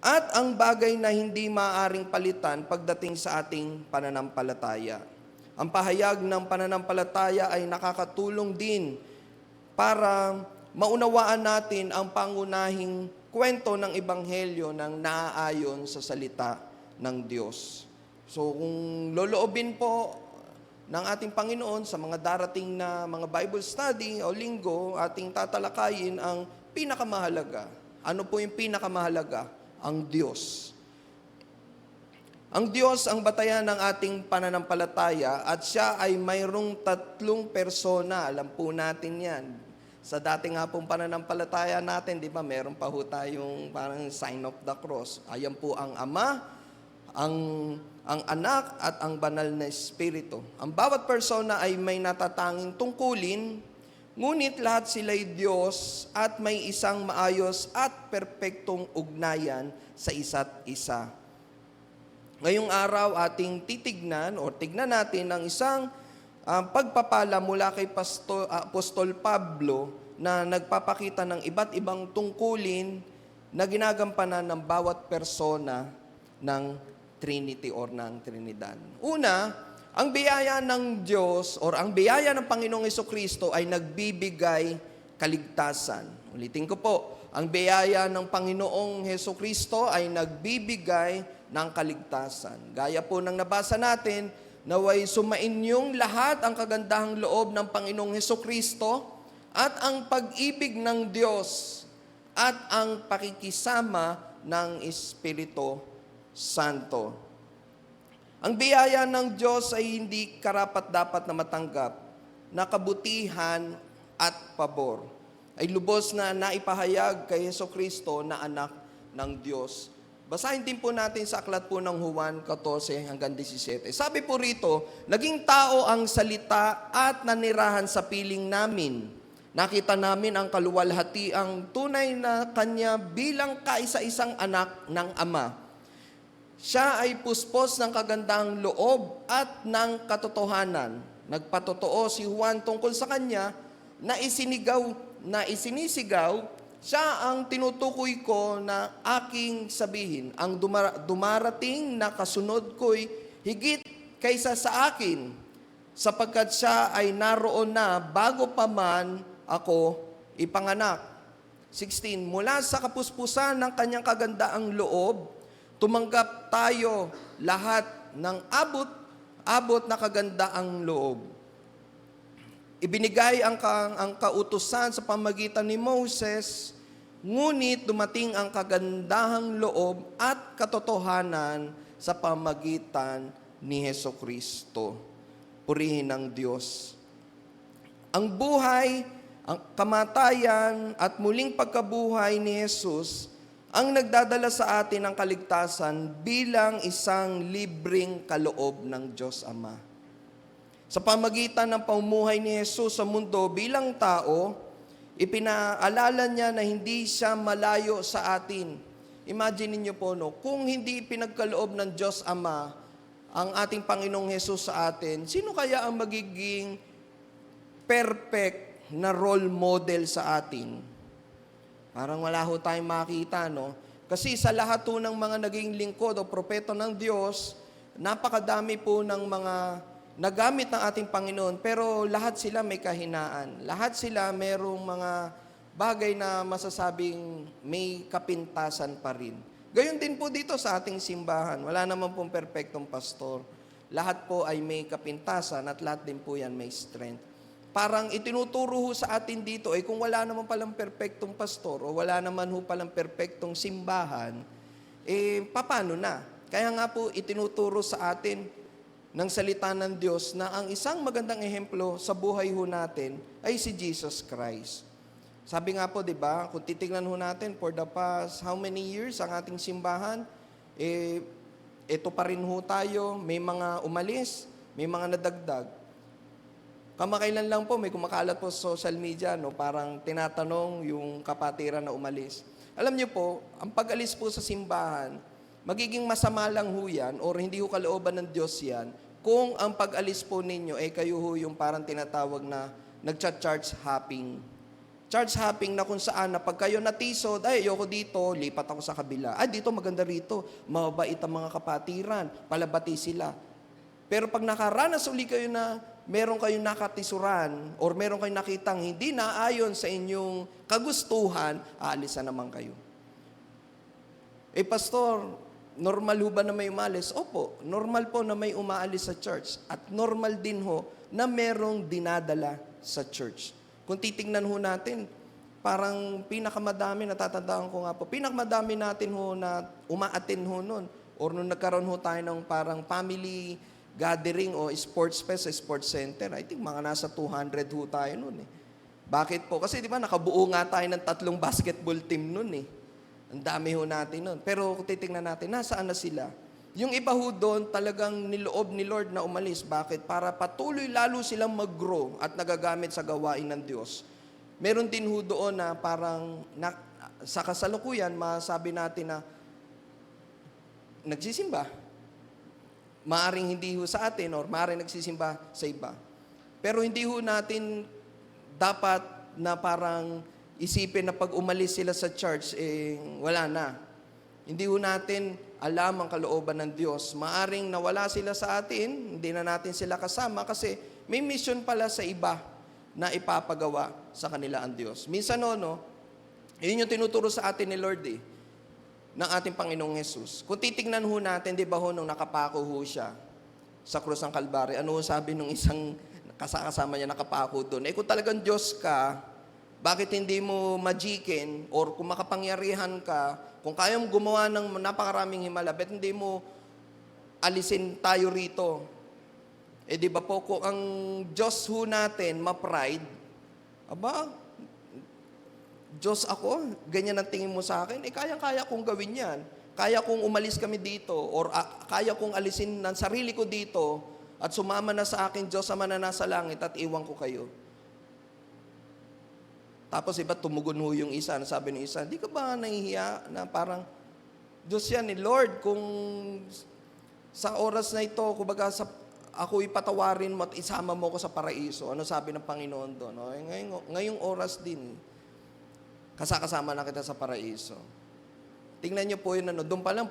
at ang bagay na hindi maaaring palitan pagdating sa ating pananampalataya. Ang pahayag ng pananampalataya ay nakakatulong din para maunawaan natin ang pangunahing kwento ng Ebanghelyo ng naaayon sa salita ng Diyos. So kung loloobin po ng ating Panginoon sa mga darating na mga Bible study o linggo, ating tatalakayin ang pinakamahalaga. Ano po yung pinakamahalaga? Ang Diyos. Ang Diyos ang batayan ng ating pananampalataya at siya ay mayroong 3 persona. Alam po natin yan. Sa dati nga pong pananampalataya natin, di ba, meron pa ho tayong parang sign of the cross. Ayan po ang Ama, ang Anak at ang Banal na Espiritu. Ang bawat persona ay may natatanging tungkulin, ngunit lahat sila'y Diyos at may isang maayos at perpektong ugnayan sa isa't isa. Ngayong araw ating tignan natin ang isang pagpapala mula kay Apostol Pablo na nagpapakita ng iba't ibang tungkulin na ginagampanan ng bawat persona ng Trinity or ng Trinidad. Una, ang biyaya ng Diyos or ang biyaya ng Panginoong Hesukristo ay nagbibigay kaligtasan. Ulitin ko po, ang biyaya ng Panginoong Hesukristo ay nagbibigay ng kaligtasan. Gaya po ng nabasa natin, naway sumainyong lahat ang kagandahang loob ng Panginoong Hesukristo at ang pag-ibig ng Diyos at ang pakikisama ng Espiritu Santo. Ang biyaya ng Diyos ay hindi karapat-dapat na matanggap na kabutihan at pabor. Ay lubos na naipahayag kay Hesukristo na anak ng Diyos. Basahin din po natin sa aklat po ng Juan 14 hanggang 17. Sabi po rito, naging tao ang salita at nanirahan sa piling namin. Nakita namin ang kaluwalhati, ang tunay na kanya bilang kaisa-isang anak ng Ama. Siya ay puspos ng kagandahang loob at ng katotohanan. Nagpatotoo si Juan tungkol sa kanya na isinisigaw, siya ang tinutukoy ko na aking sabihin. Ang dumarating na kasunod ko'y higit kaysa sa akin, sapagkat siya ay naroon na bago pa man ako ipanganak. 16, mula sa kapuspusan ng kanyang kagandaang loob, tumanggap tayo lahat ng abot na kagandaang loob. Ibinigay ang kautusan sa pamagitan ni Moses, ngunit dumating ang kagandahang loob at katotohanan sa pamagitan ni Hesukristo. Purihin ang Diyos. Ang buhay, ang kamatayan at muling pagkabuhay ni Jesus ang nagdadala sa atin ng kaligtasan bilang isang libreng kaloob ng Diyos Ama. Sa pamagitan ng pamumuhay ni Jesus sa mundo bilang tao, ipinaalala niya na hindi siya malayo sa atin. Imagine niyo po, no, kung hindi pinagkaloob ng Diyos Ama ang ating Panginoong Jesus sa atin, sino kaya ang magiging perfect na role model sa atin? Parang wala ho tayong makita, no? Kasi sa lahat po ng mga naging lingkod o propeta ng Diyos, napakadami po ng mga nagamit ng ating Panginoon, pero lahat sila may kahinaan. Lahat sila merong mga bagay na masasabing may kapintasan pa rin. Gayon din po dito sa ating simbahan. Wala naman pong perpektong pastor. Lahat po ay may kapintasan at lahat din po yan may strength. Parang itinuturo ho sa atin dito, kung wala naman palang perpektong pastor o wala naman ho palang perpektong simbahan, paano na? Kaya nga po itinuturo sa atin ng salita ng Diyos na ang isang magandang ehemplo sa buhay ho natin ay si Jesus Christ. Sabi nga po, di ba, kung titignan ho natin for the past how many years ang ating simbahan, ito pa rin ho tayo, may mga umalis, may mga nadagdag. Kamakailan lang po, may kumakalat po sa social media, no, parang tinatanong yung kapatiran na umalis. Alam niyo po, ang pag-alis po sa simbahan, magiging masama lang ho yan or hindi ho kalooban ng Diyos yan kung ang pag-alis po ninyo kayo ho yung parang tinatawag na nagcha-charge hopping. Charge hopping na kung saan na pag kayo natisod, ayoko dito, lipat ako sa kabila. Dito maganda rito, mababait ang mga kapatiran, palabati sila. Pero pag nakaranas uli kayo na meron kayong nakatisuran or meron kayong nakitang hindi naayon sa inyong kagustuhan, aalis na naman kayo. Pastor, normal ho ba na may umalis? Opo, normal po na may umaalis sa church. At normal din ho na merong dinadala sa church. Kung titingnan ho natin, parang pinakamadami, natatandaan ko nga po, pinakamadami natin ho na umaatin ho nun. Or nung nagkaroon ho tayo ng parang family gathering o sports fest sa sports center, I think mga nasa 200 ho tayo nun . Bakit po? Kasi di ba nakabuo nga tayo ng 3 basketball team nun . Ang dami ho natin nun. Pero kung titingnan natin, nasaan na sila? Yung iba ho doon, talagang niloob ni Lord na umalis. Bakit? Para patuloy lalo silang mag-grow at nagagamit sa gawain ng Diyos. Meron din ho doon na parang sa kasalukuyan, masabi natin na nagsisimba. Maaring hindi ho sa atin or maaring nagsisimba sa iba. Pero hindi ho natin dapat na parang isipin na pag umalis sila sa church, wala na. Hindi ho natin alam ang kalooban ng Diyos. Maaring nawala sila sa atin, hindi na natin sila kasama kasi may mission pala sa iba na ipapagawa sa kanila ang Diyos. Minsan yun yung tinuturo sa atin ni Lord ng ating Panginoong Jesus. Kung titignan ho natin, di ba nung nakapako ho siya sa krus ng Kalbaryo, ano ho sabi nung isang kasama niya nakapako doon? Kung talagang Diyos ka, bakit hindi mo magikin or kung makapangyarihan ka, kung kaya mo gumawa ng napakaraming himala, bakit hindi mo alisin tayo rito? Di ba po, kung ang Diyos ho natin ma-pride, Diyos ako, ganyan ang tingin mo sa akin, kayang-kaya kong gawin yan. kaya kong umalis kami dito or kaya kong alisin ng sarili ko dito at sumama na sa akin Diyos Ama na nasa langit at iwan ko kayo. Tapos iba tumugon ho yung isa, sabi ng isa, di ka ba nahihiya na parang, Diyos yan Lord, kung sa oras na ito, kumbaga ako ipatawarin mo at isama mo ko sa paraiso. Ano sabi ng Panginoon doon? No? Ngayong oras din, kasama na kita sa paraiso. Tingnan niyo po yun, doon pa lang,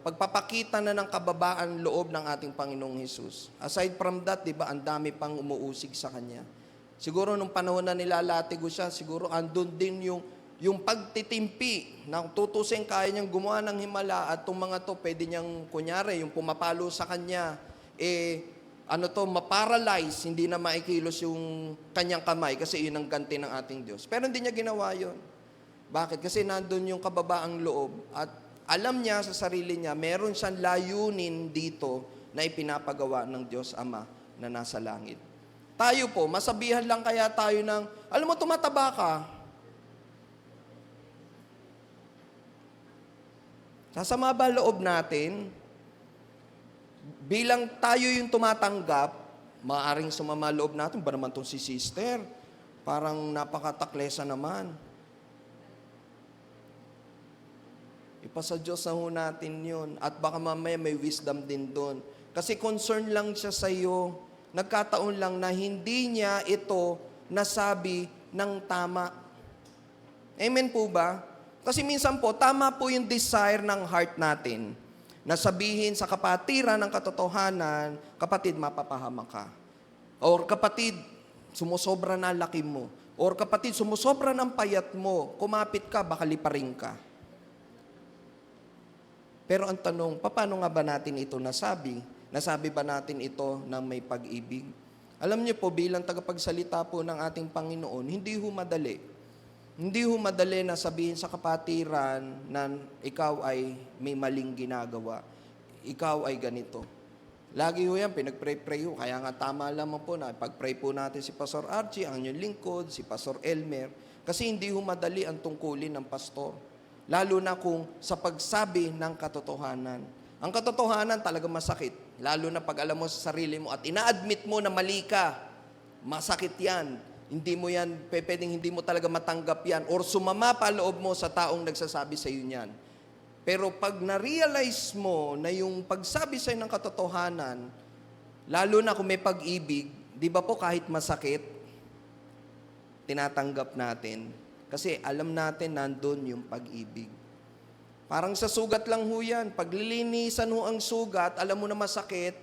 pagpapakita na ng kababaan loob ng ating Panginoong Hesus. Aside from that, di ba, ang dami pang umuusig sa Kanya. Siguro nung panahon na nilalatigo siya, siguro andun din yung pagtitimpi na tutusin kaya niyang gumawa ng himala at itong mga to, pwede niyang, kunyari, yung pumapalo sa Kanya, maparalyze, hindi na maikilos yung kanyang kamay kasi yun ang ganti ng ating Diyos. Pero hindi niya ginawa yun. Bakit? Kasi nandun yung kababaang loob at alam niya sa sarili niya, meron siyang layunin dito na ipinapagawa ng Diyos Ama na nasa langit. Tayo po, masabihan lang kaya tayo ng, alam mo, tumataba ka. Sasama ba loob natin? Bilang tayo yung tumatanggap, maaaring sumama loob natin, ba naman itong si sister? Parang napakataklesa naman. Ipasa Diyos na ho natin yun. At baka mamaya may wisdom din doon. Kasi concern lang siya sa iyo. Nagkataon lang na hindi niya ito nasabi ng tama. Amen po ba? Kasi minsan po, tama po yung desire ng heart natin na sabihin sa kapatiran ng katotohanan, kapatid, mapapahamak ka. Or kapatid, sumusobra na laki mo. Or kapatid, sumusobra ng payat mo. Kumapit ka, baka liparing ka. Pero ang tanong, paano nga ba natin ito nasabi? Nasabi ba natin ito ng may pag-ibig? Alam niyo po, bilang tagapagsalita po ng ating Panginoon, hindi ho madali. Hindi ho madali na sabihin sa kapatiran na ikaw ay may maling ginagawa. Ikaw ay ganito. Lagi ho yan, pinag-pray ho. Kaya nga tama lamang po na pag-pray po natin si Pastor Archie, ang inyong lingkod, si Pastor Elmer. Kasi hindi ho madali ang tungkulin ng pastor. Lalo na kung sa pagsabi ng katotohanan. Ang katotohanan talaga masakit. Lalo na pag alam mo sa sarili mo at ina-admit mo na mali ka. Masakit yan. Hindi mo yan, pwedeng hindi mo talaga matanggap yan. Or sumama pa loob mo sa taong nagsasabi sa iyo niyan. Pero pag na-realize mo na yung pagsabi sa iyo ng katotohanan, lalo na kung may pag-ibig, di ba po kahit masakit, tinatanggap natin. Kasi alam natin nandun yung pag-ibig. Parang sa sugat lang ho yan. Paglilinisan ho ang sugat, alam mo na masakit,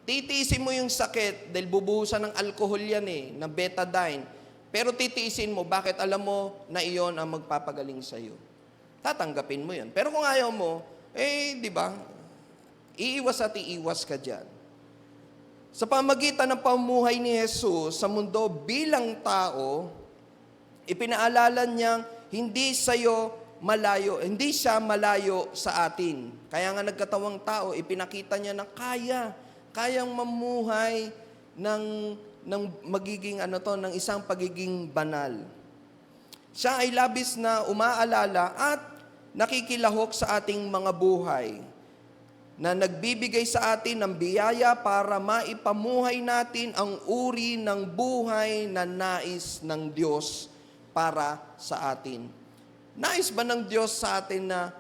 titiisin mo yung sakit dahil bubuhusan ng alcohol yan ng betadine. Pero titiisin mo, bakit alam mo na iyon ang magpapagaling sa'yo? Tatanggapin mo yan. Pero kung ayaw mo, di ba, iiwas at iiwas ka dyan. Sa pamagitan ng pamuhay ni Jesus sa mundo bilang tao, ipinaalala niyang hindi siya malayo sa atin. Kaya nga nagkatawang tao, ipinakita niya na kayang mamuhay ng magiging ng isang pagiging banal. Siya ay labis na umaalala at nakikilahok sa ating mga buhay na nagbibigay sa atin ng biyaya para maipamuhay natin ang uri ng buhay na nais ng Diyos para sa atin. Nais ba ng Diyos sa atin na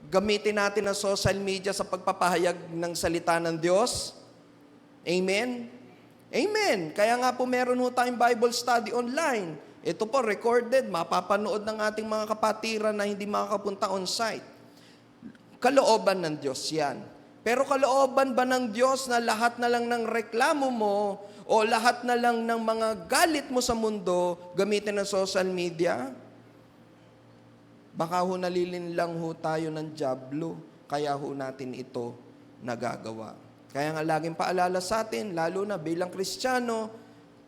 gamitin natin ang social media sa pagpapahayag ng salita ng Diyos? Amen? Amen. Kaya nga po meron ho tayong Bible study online. Ito po recorded, mapapanood ng ating mga kapatiran na hindi makakapunta on-site. Kalooban ng Diyos yan. Pero kalooban ba ng Diyos na lahat na lang ng reklamo mo o lahat na lang ng mga galit mo sa mundo gamitin ng social media? Baka ho nalilin lang ho tayo ng dyablo, kaya ho natin ito nagagawa. Kaya nga laging paalala sa atin, lalo na bilang Kristiyano,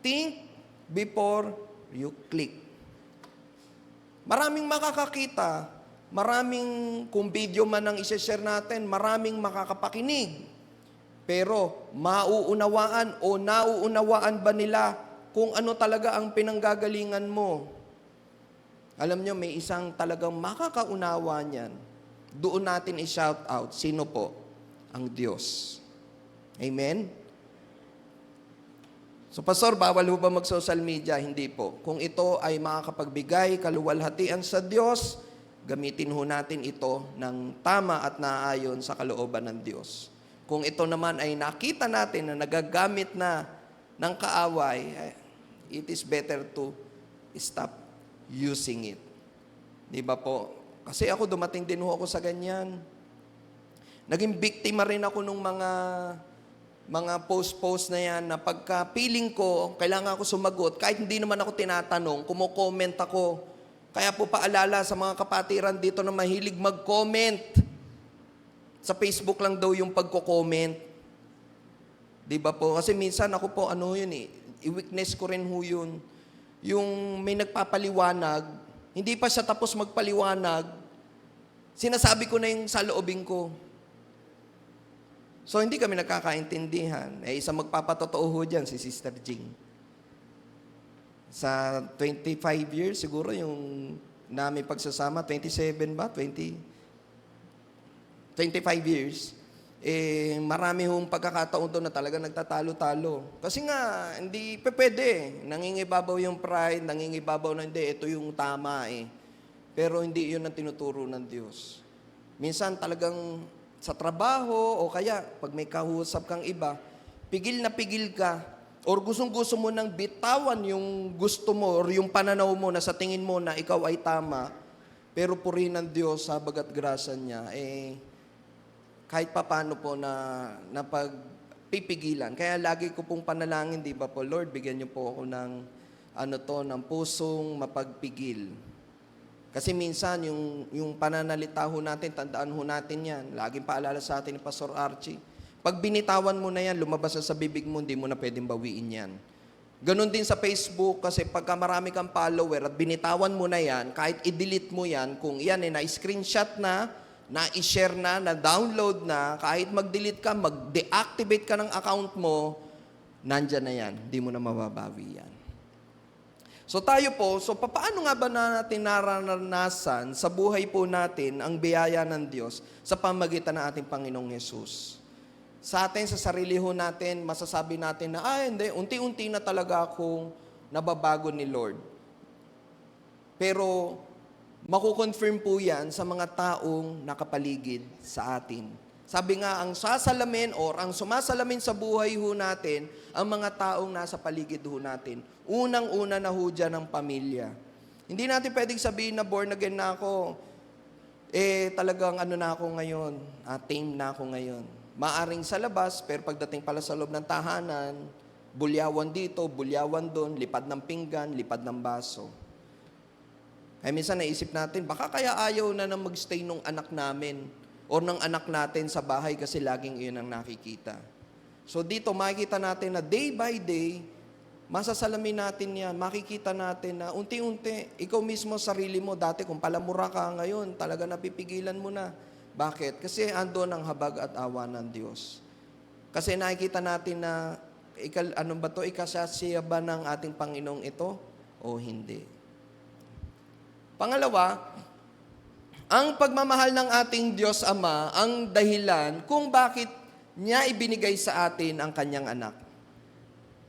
think before you click. Maraming makakakita, maraming, kung video man ang isashare natin, maraming makakapakinig. Pero mauunawaan o nauunawaan ba nila kung ano talaga ang pinanggagalingan mo? Alam nyo, may isang talagang makakaunawa niyan. Doon natin i-shout out. Sino po? Ang Diyos. Amen? So, Pastor, bawal ho ba mag-social media? Hindi po. Kung ito ay makakapagbigay kaluwalhatian sa Diyos, gamitin ho natin ito ng tama at naayon sa kalooban ng Diyos. Kung ito naman ay nakita natin na nagagamit na ng kaaway, it is better to stop using it. Di ba po? Kasi ako, dumating din ho ako sa ganyan. Naging biktima rin ako nung mga post-post na yan na pagka feeling ko, kailangan ako sumagot, kahit hindi naman ako tinatanong, kumo-comment ako. Kaya po paalala sa mga kapatiran dito na mahilig mag-comment. Sa Facebook lang daw yung pagko-comment. Di ba po? Kasi minsan ako po, i-weakness ko rin ho yun. Yung may nagpapaliwanag, hindi pa siya tapos magpaliwanag, sinasabi ko na yung saloobin ko. So, hindi kami nagkakaintindihan. Isang magpapatotoo ho dyan, si Sister Jing. Sa 25 years, siguro yung namin pagsasama, 27 ba? 25 years. Marami hong pagkakataon doon na talaga nagtatalo-talo. Kasi nga, hindi pwede. Nangingibabaw yung pride, nangingibabaw na hindi, ito yung tama Pero hindi yun ang tinuturo ng Diyos. Minsan talagang sa trabaho o kaya pag may kausap kang iba, pigil na pigil ka or gustong-gusto mo nang bitawan yung gusto mo or yung pananaw mo na sa tingin mo na ikaw ay tama, pero purihin ng Diyos sa bagat grasya niya, kahit papano po na pagpipigilan. Kaya lagi ko pong panalangin, di ba po, Lord, bigyan niyo po ako ng ng pusong mapagpigil. Kasi minsan, yung pananalita ho natin, tandaan ho natin yan. Laging paalala sa atin ni Pastor Archie. Pag binitawan mo na yan, lumabas na sa bibig mo, hindi mo na pwedeng bawiin yan. Ganon din sa Facebook, kasi pagka marami kang follower at binitawan mo na yan, kahit i-delete mo yan, kung yan na-screenshot na-i-share na-download na, kahit mag-delete ka, mag-deactivate ka ng account mo, nandyan na yan. Hindi mo na mababawi yan. So tayo po, paano nga ba natin naranasan sa buhay po natin ang biyaya ng Diyos sa pamagitan ng ating Panginoong Yesus? Sa atin, sa sarili ho natin, masasabi natin na, hindi, unti-unti na talaga akong nababago ni Lord. Pero, makukonfirm po yan sa mga taong nakapaligid sa atin. Sabi nga, ang sasalamin or ang sumasalamin sa buhay ho natin, ang mga taong nasa paligid ho natin. Unang-una na ho dyan ang pamilya. Hindi natin pwedeng sabihin na born again na ako. Talagang na ako ngayon. Tame na ako ngayon. Maaring sa labas, pero pagdating pala sa loob ng tahanan, bulyawan dito, bulyawan doon, lipad ng pinggan, lipad ng baso. Ay minsan naisip natin, baka kaya ayaw na mag-stay nung anak namin o ng anak natin sa bahay kasi laging iyon ang nakikita. So dito makikita natin na day by day, masasalamin natin yan, makikita natin na unti-unti, ikaw mismo, sarili mo, dati kung palamura ka ngayon, talaga napipigilan mo na. Bakit? Kasi andon ang habag at awa ng Diyos. Kasi nakikita natin na, ikasasya ba ng ating Panginoong ito o hindi? Pangalawa, ang pagmamahal ng ating Diyos Ama ang dahilan kung bakit niya ibinigay sa atin ang kanyang anak.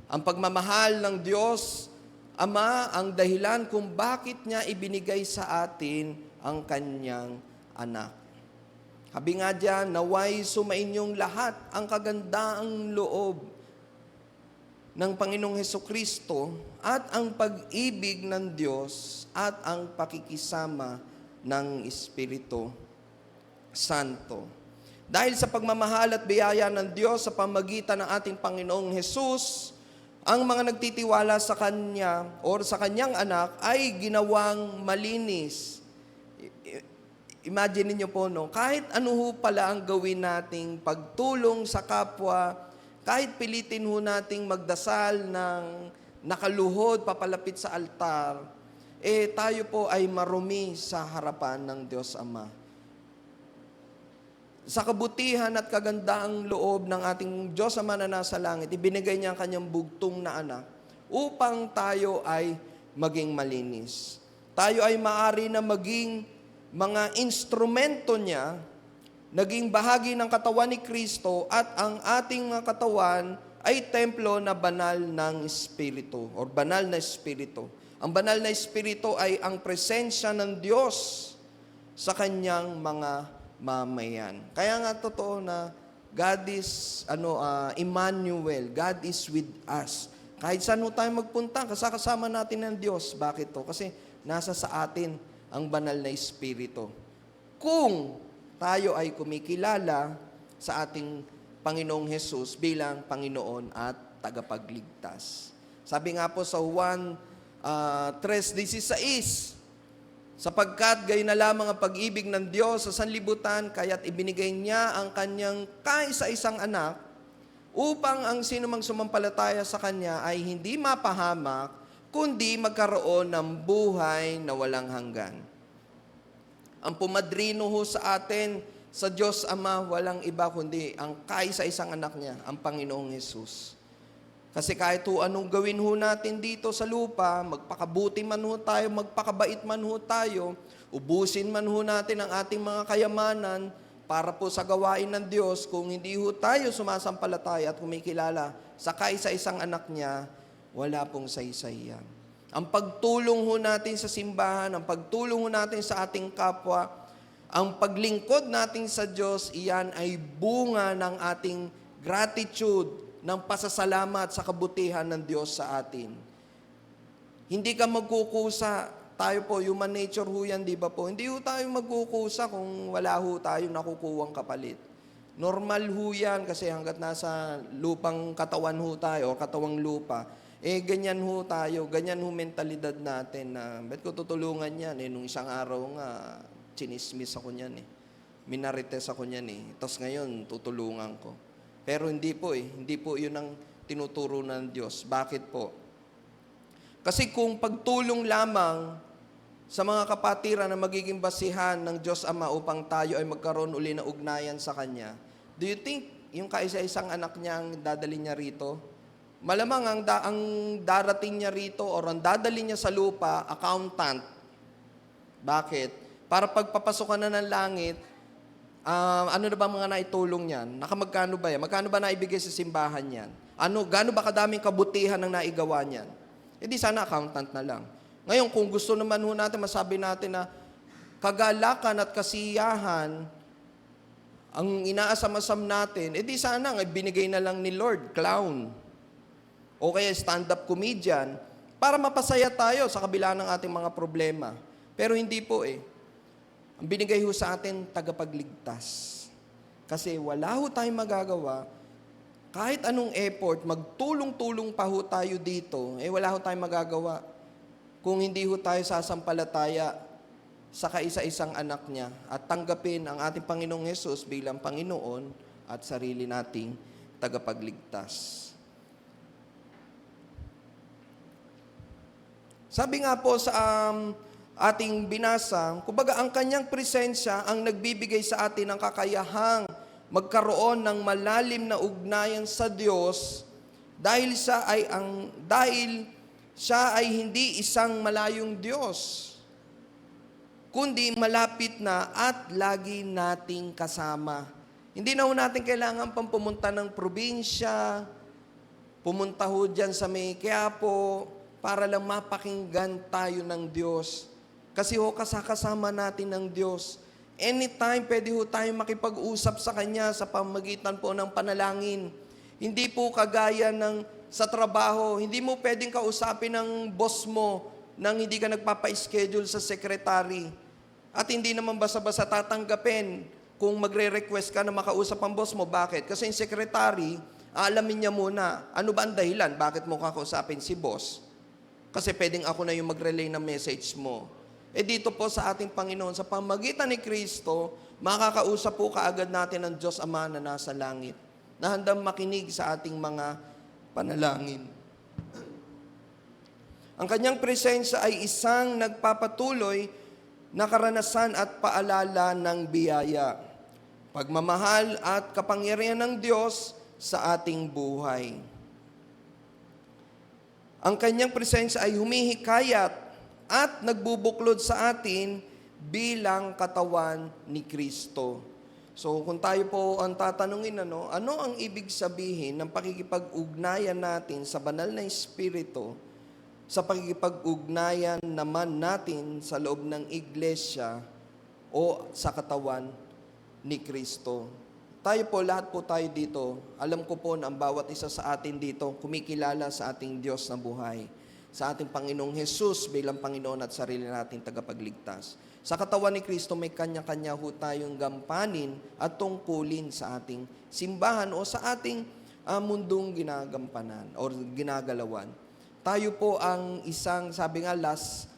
Ang pagmamahal ng Diyos Ama ang dahilan kung bakit niya ibinigay sa atin ang kanyang anak. Sabi nga diyan, naway sumainyong lahat ang kagandaang loob ng Panginoong Hesukristo at ang pag-ibig ng Diyos at ang pakikisama ng Espiritu Santo. Dahil sa pagmamahal at biyaya ng Diyos sa pamagitan ng ating Panginoong Hesus, ang mga nagtitiwala sa Kanya o sa Kanyang anak ay ginawang malinis. Imagine niyo po, kahit ano ho pala ang gawin nating pagtulong sa kapwa, kahit pilitin ho nating magdasal ng nakaluhod papalapit sa altar, tayo po ay marumi sa harapan ng Diyos Ama. Sa kabutihan at kagandaang loob ng ating Diyos Ama na nasa langit, ibinigay niya ang kanyang bugtong na anak upang tayo ay maging malinis. tayo ay maari na maging mga instrumento niya, naging bahagi ng katawan ni Kristo, at ang ating mga katawan ay templo na banal ng Espiritu or banal na Espiritu. Ang banal na Espiritu ay ang presensya ng Diyos sa kanyang mga mamayan. Kaya nga totoo na God is Emmanuel, God is with us. Kahit saan tayo magpunta, kasama natin ng Diyos. Bakit to? Kasi nasa sa atin ang banal na Espiritu. Kung tayo ay kumikilala sa ating Panginoong Hesus bilang Panginoon at tagapagligtas. Sabi nga po sa Juan 3:16, sapagkat gayon na lamang ang pag-ibig ng Diyos sa sanlibutan, kaya't ibinigay niya ang kanyang kaisa-isang anak upang ang sinumang sumampalataya sa kanya ay hindi mapahamak, kundi magkaroon ng buhay na walang hanggan. Ang pumadrino ho sa atin sa Diyos Ama, walang iba kundi ang kaisa-isang anak niya, ang Panginoong Hesus. Kasi kahit ho anong gawin ho natin dito sa lupa, magpakabuti man ho tayo, magpakabait man ho tayo, ubusin man ho natin ang ating mga kayamanan para po sa gawain ng Diyos, kung hindi ho tayo sumasampalataya at kumikilala sa kaisa-isang anak niya, wala pong saysay yan. Ang pagtulong ho natin sa simbahan, ang pagtulong ho natin sa ating kapwa, ang paglingkod natin sa Diyos, iyan ay bunga ng ating gratitude, ng pasasalamat sa kabutihan ng Diyos sa atin. Hindi ka magkukusa. Tayo po, human nature ho yan, di ba po? Hindi ho tayo magkukusa kung wala ho tayo nakukuwang kapalit. Normal ho yan kasi hanggat nasa lupang katawan ho tayo o katawang lupa, ganyan ho tayo, ganyan ho mentalidad natin na, ba't ko tutulungan yan? Nung isang araw nga, chinismis ako niyan minarites ako niyan Tapos ngayon, tutulungan ko. Pero hindi po hindi po yun ang tinuturo ng Diyos. Bakit po? Kasi kung pagtulong lamang sa mga kapatiran na magiging basihan ng Diyos Ama upang tayo ay magkaroon uli ng ugnayan sa Kanya, do you think yung kaisa-isang anak niya ang dadalhin niya rito? Malamang ang darating niya rito or ang dadalhin niya sa lupa, accountant. Bakit? Para pagpapasok ka na ng langit, ano na ba mga naitulong niyan? Nakamagkano ba yan? Magkano ba naibigay sa simbahan yan? Gaano ba kadaming kabutihan ang naigawa niyan? Di sana accountant na lang. Ngayon, kung gusto naman ho natin, masabi natin na kagalakan at kasiyahan ang inaasam-asam natin, di sana binigay na lang ni Lord, clown. O kaya stand-up comedian, para mapasaya tayo sa kabila ng ating mga problema. Pero hindi po Ang binigay ho sa atin, tagapagligtas. Kasi wala ho tayong magagawa. Kahit anong effort, magtulong-tulong pa ho tayo dito, wala ho tayong magagawa. Kung hindi ho tayo sasampalataya sa kaisa-isang anak niya at tanggapin ang ating Panginoong Hesus bilang Panginoon at sarili nating tagapagligtas. Sabi nga po sa ating binasa, kumbaga ang kanyang presensya ang nagbibigay sa atin ng kakayahang magkaroon ng malalim na ugnayan sa Diyos dahil siya ay hindi isang malayong Diyos, kundi malapit na at lagi nating kasama. Hindi na ho natin kailangan pang pumunta ng probinsya, pumunta ho dyan sa may Quiapo, para lang mapakinggan tayo ng Diyos. Kasi kasama natin ng Diyos. Anytime, pwede ho tayo makipag-usap sa Kanya sa pamagitan po ng panalangin. Hindi po kagaya ng sa trabaho. Hindi mo pwedeng kausapin ng boss mo nang hindi ka nagpapa-schedule sa secretary. At hindi naman basta-basta tatanggapin kung magre-request ka na makausap ang boss mo. Bakit? Kasi yung secretary, alamin niya muna, ano ba ang dahilan? Bakit mo kakausapin si boss? Kasi pwedeng ako na yung mag-relay ng message mo. Dito po sa ating Panginoon, sa pamagitan ni Kristo, makakausap po kaagad natin ang Diyos Ama na nasa langit, na handang makinig sa ating mga panalangin. Ang kanyang presensya ay isang nagpapatuloy na karanasan at paalala ng biyaya, pagmamahal at kapangyarihan ng Diyos sa ating buhay. Ang kanyang presensya ay humihikayat at nagbubuklod sa atin bilang katawan ni Kristo. So kung tayo po ang tatanungin, ano ang ibig sabihin ng pakikipag-ugnayan natin sa banal na Espiritu, sa pakikipag-ugnayan naman natin sa loob ng iglesia o sa katawan ni Kristo? Tayo po, lahat po tayo dito, alam ko po na ang bawat isa sa atin dito kumikilala sa ating Diyos na buhay, sa ating Panginoong Hesus bilang Panginoon at sarili nating tagapagligtas. Sa katawan ni Kristo, may kanya-kanya ho tayong gampanin at tungkulin sa ating simbahan o sa ating mundong ginagampanan o ginagalawan. Tayo po ang isang, sabi nga last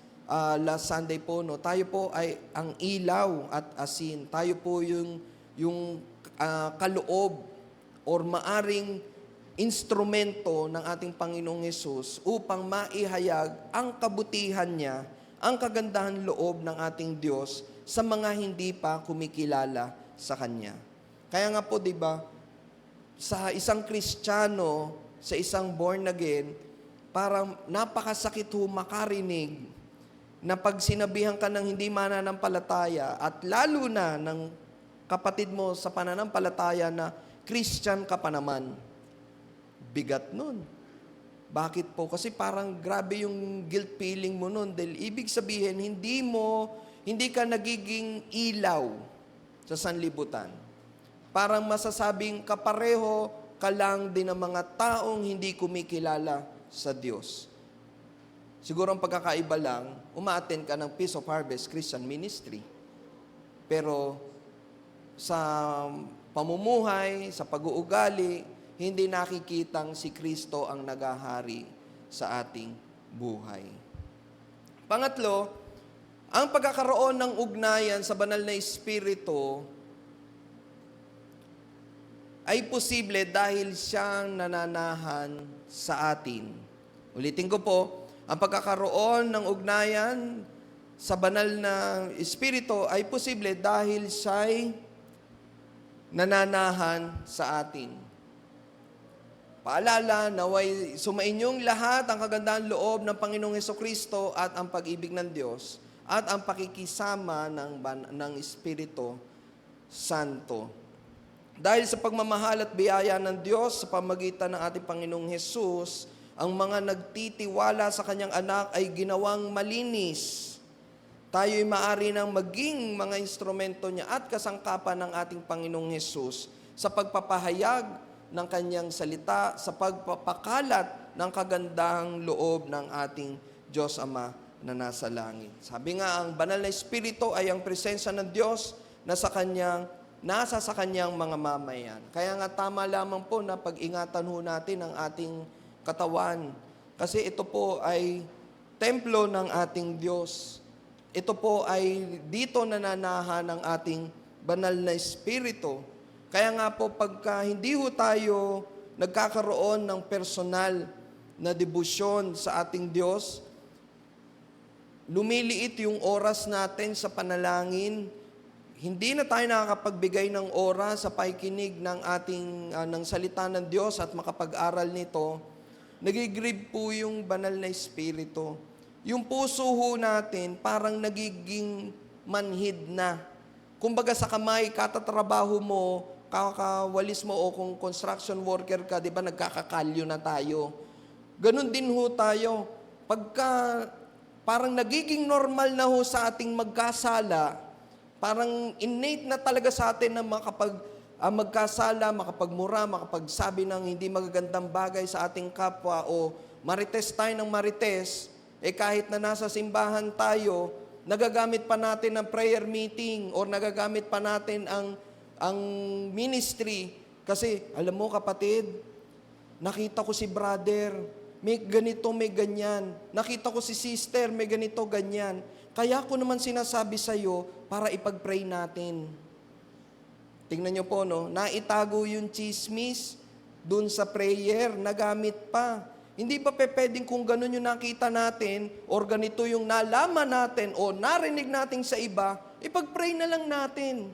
Sunday po, no, tayo po ay ang ilaw at asin. Tayo po yung kaloob or maaring instrumento ng ating Panginoong Hesus upang maihayag ang kabutihan niya, ang kagandahan loob ng ating Diyos sa mga hindi pa kumikilala sa Kanya. Kaya nga po, di ba, sa isang Kristiyano, sa isang born again, parang napakasakit ho makarinig na pag sinabihan ka ng hindi mananampalataya at lalo na ng kapatid mo sa pananampalataya na Christian ka pa naman. Bigat nun. Bakit po? Kasi parang grabe yung guilt feeling mo nun. Dahil ibig sabihin, hindi ka nagiging ilaw sa sanlibutan. Parang masasabing kapareho ka lang din ng mga taong hindi kumikilala sa Diyos. Siguro ang pagkakaiba lang, umaattend ka ng Peace of Harvest Christian Ministry. Pero sa pamumuhay, sa pag-uugali, hindi nakikitang si Kristo ang nagahari sa ating buhay. Pangatlo, ang pagkakaroon ng ugnayan sa banal na Espiritu ay posible dahil siyang nananahan sa atin. Ulitin ko po, ang pagkakaroon ng ugnayan sa banal na Espiritu ay posible dahil siya'y nananahan sa atin. Paalala, naway sumainyong lahat ang kagandahan loob ng Panginoong Hesukristo at ang pag-ibig ng Diyos at ang pakikisama ng Espiritu Santo. Dahil sa pagmamahal at biyaya ng Diyos sa pamagitan ng ating Panginoong Hesus, ang mga nagtitiwala sa Kanyang anak ay ginawang malinis. Tayo'y maaari nang maging mga instrumento niya at kasangkapan ng ating Panginoong Hesus sa pagpapahayag ng Kanyang salita, sa pagpapakalat ng kagandahang loob ng ating Diyos Ama na nasa langit. Sabi nga, ang banal na Espiritu ay ang presensya ng Diyos na nasa sa Kanyang mga mamayan. Kaya nga tama lamang po na pag-ingatan ho natin ang ating katawan. Kasi ito po ay templo ng ating Diyos. Ito po ay dito nananahan ng ating banal na Espiritu. Kaya nga po pagka hindi ho tayo nagkakaroon ng personal na debosyon sa ating Diyos, lumiliit yung oras natin sa panalangin, hindi na tayo nakakapagbigay ng oras sa pakikinig ng salita ng Diyos at makapag-aral nito, nagigrieve po yung banal na Espiritu. Yung puso ho natin parang nagiging manhid na. Kumbaga sa kamay, katatrabaho mo, kakawalis mo o kung construction worker ka, di ba nagkakakalyo na tayo. Ganon din ho tayo. Pagka parang nagiging normal na ho sa ating magkasala, parang innate na talaga sa atin na magkasala, makapagmura, makapagsabi ng hindi magagandang bagay sa ating kapwa o marites tayo ng marites, kahit na nasa simbahan tayo, nagagamit pa natin ang prayer meeting or nagagamit pa natin ang ministry. Kasi, alam mo kapatid, nakita ko si brother, may ganito, may ganyan. Nakita ko si sister, may ganito, ganyan. Kaya ko naman sinasabi sa'yo para ipag-pray natin. Tingnan nyo po, no? Naitago yung chismis dun sa prayer, nagamit pa. Hindi ba pwedeng kung ganun yung nakita natin or ganito yung nalaman natin o narinig natin sa iba, ipag-pray na lang natin.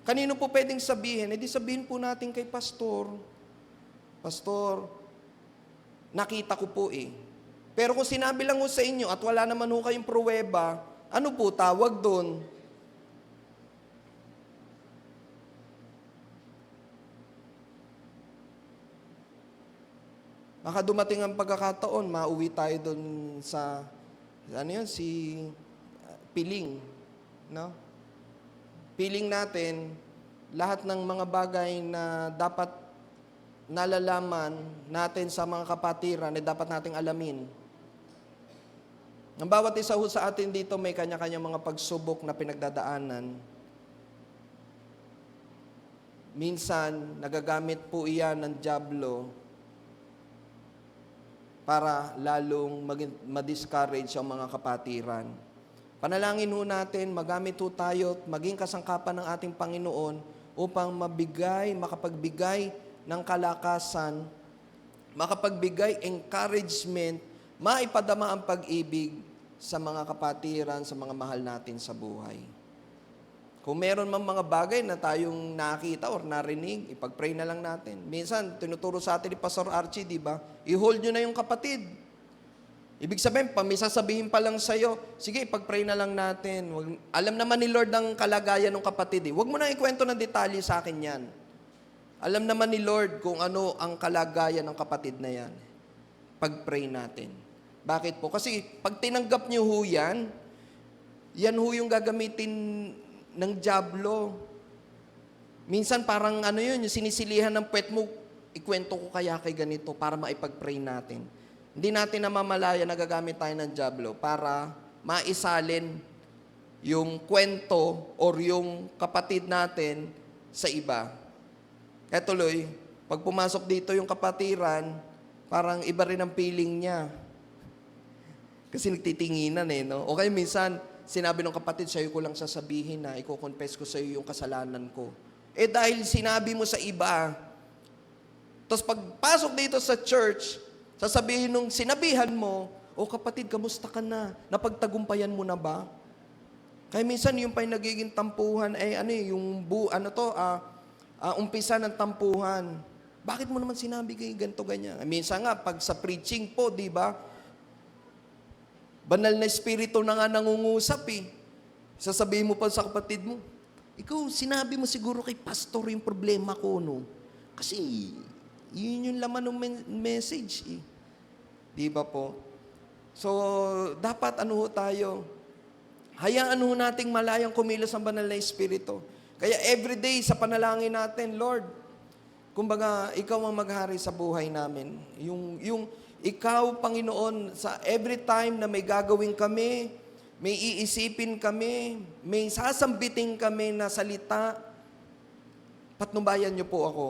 Kanino po pwedeng sabihin? Di sabihin po natin kay pastor. Pastor, nakita ko po Pero kung sinabi lang ho sa inyo at wala naman ho kayong pruweba, ano po tawag doon? Baka dumating ang pagkakataon, mauwi tayo doon sa, ano yun, si piling. No? Piling natin, lahat ng mga bagay na dapat nalalaman natin sa mga kapatiran, dapat nating alamin. Ang bawat isa ho sa atin dito may kanya-kanya mga pagsubok na pinagdadaanan. Minsan, nagagamit po iyan ng dyablo para lalong ma-discourage ang mga kapatiran. Panalangin ho natin, magamit ho tayo, maging kasangkapan ng ating Panginoon upang makapagbigay ng kalakasan, makapagbigay encouragement, maipadama ang pag-ibig sa mga kapatiran, sa mga mahal natin sa buhay. Kung meron mang mga bagay na tayong nakita or narinig, ipag-pray na lang natin. Minsan, tinuturo sa atin ni Pastor Archie, di ba? I-hold nyo na yung kapatid. Ibig sabihin, sasabihin pa lang sa'yo, sige, ipag-pray na lang natin. Alam naman ni Lord ang kalagayan ng kapatid. Huwag mo na ikwento ng detalye sa akin yan. Alam naman ni Lord kung ano ang kalagayan ng kapatid na yan. Pag-pray natin. Bakit po? Kasi pag tinanggap nyo ho yan ho yung gagamitin ng dyablo. Minsan parang yung sinisilihan ng puwet mo, ikwento ko kaya kay ganito para maipag-pray natin. Hindi natin namamalaya na gagamit tayo ng dyablo para maisalin yung kwento or yung kapatid natin sa iba. Kaya tuloy, pag pumasok dito yung kapatiran, parang iba rin ang feeling niya. Kasi nagtitinginan no? O kaya minsan, sinabi ng kapatid, sa'yo ko lang sasabihin na iko-confess ko sa'yo yung kasalanan ko. Dahil sinabi mo sa iba, tapos pagpasok dito sa church, sasabihin nung sinabihan mo, kapatid, kamusta ka na? Napagtagumpayan mo na ba? Kaya minsan yung pa'y nagiging tampuhan, umpisa ng tampuhan. Bakit mo naman sinabi kay ganito, ganyan? Minsan nga, pag sa preaching po, di ba? Banal na espiritu na nga nangungusap Sasabihin mo pa sa kapatid mo, ikaw, sinabi mo siguro kay pastor yung problema ko, no? Kasi, yun yung laman ng message, Di ba po? So, dapat tayo? Hayaan nating malayang kumilos ang banal na espiritu. Kaya everyday sa panalangin natin, Lord, kumbaga, ikaw ang maghari sa buhay namin. Yung ikaw, Panginoon, sa every time na may gagawin kami, may iisipin kami, may sasambiting kami na salita, patnubayan niyo po ako.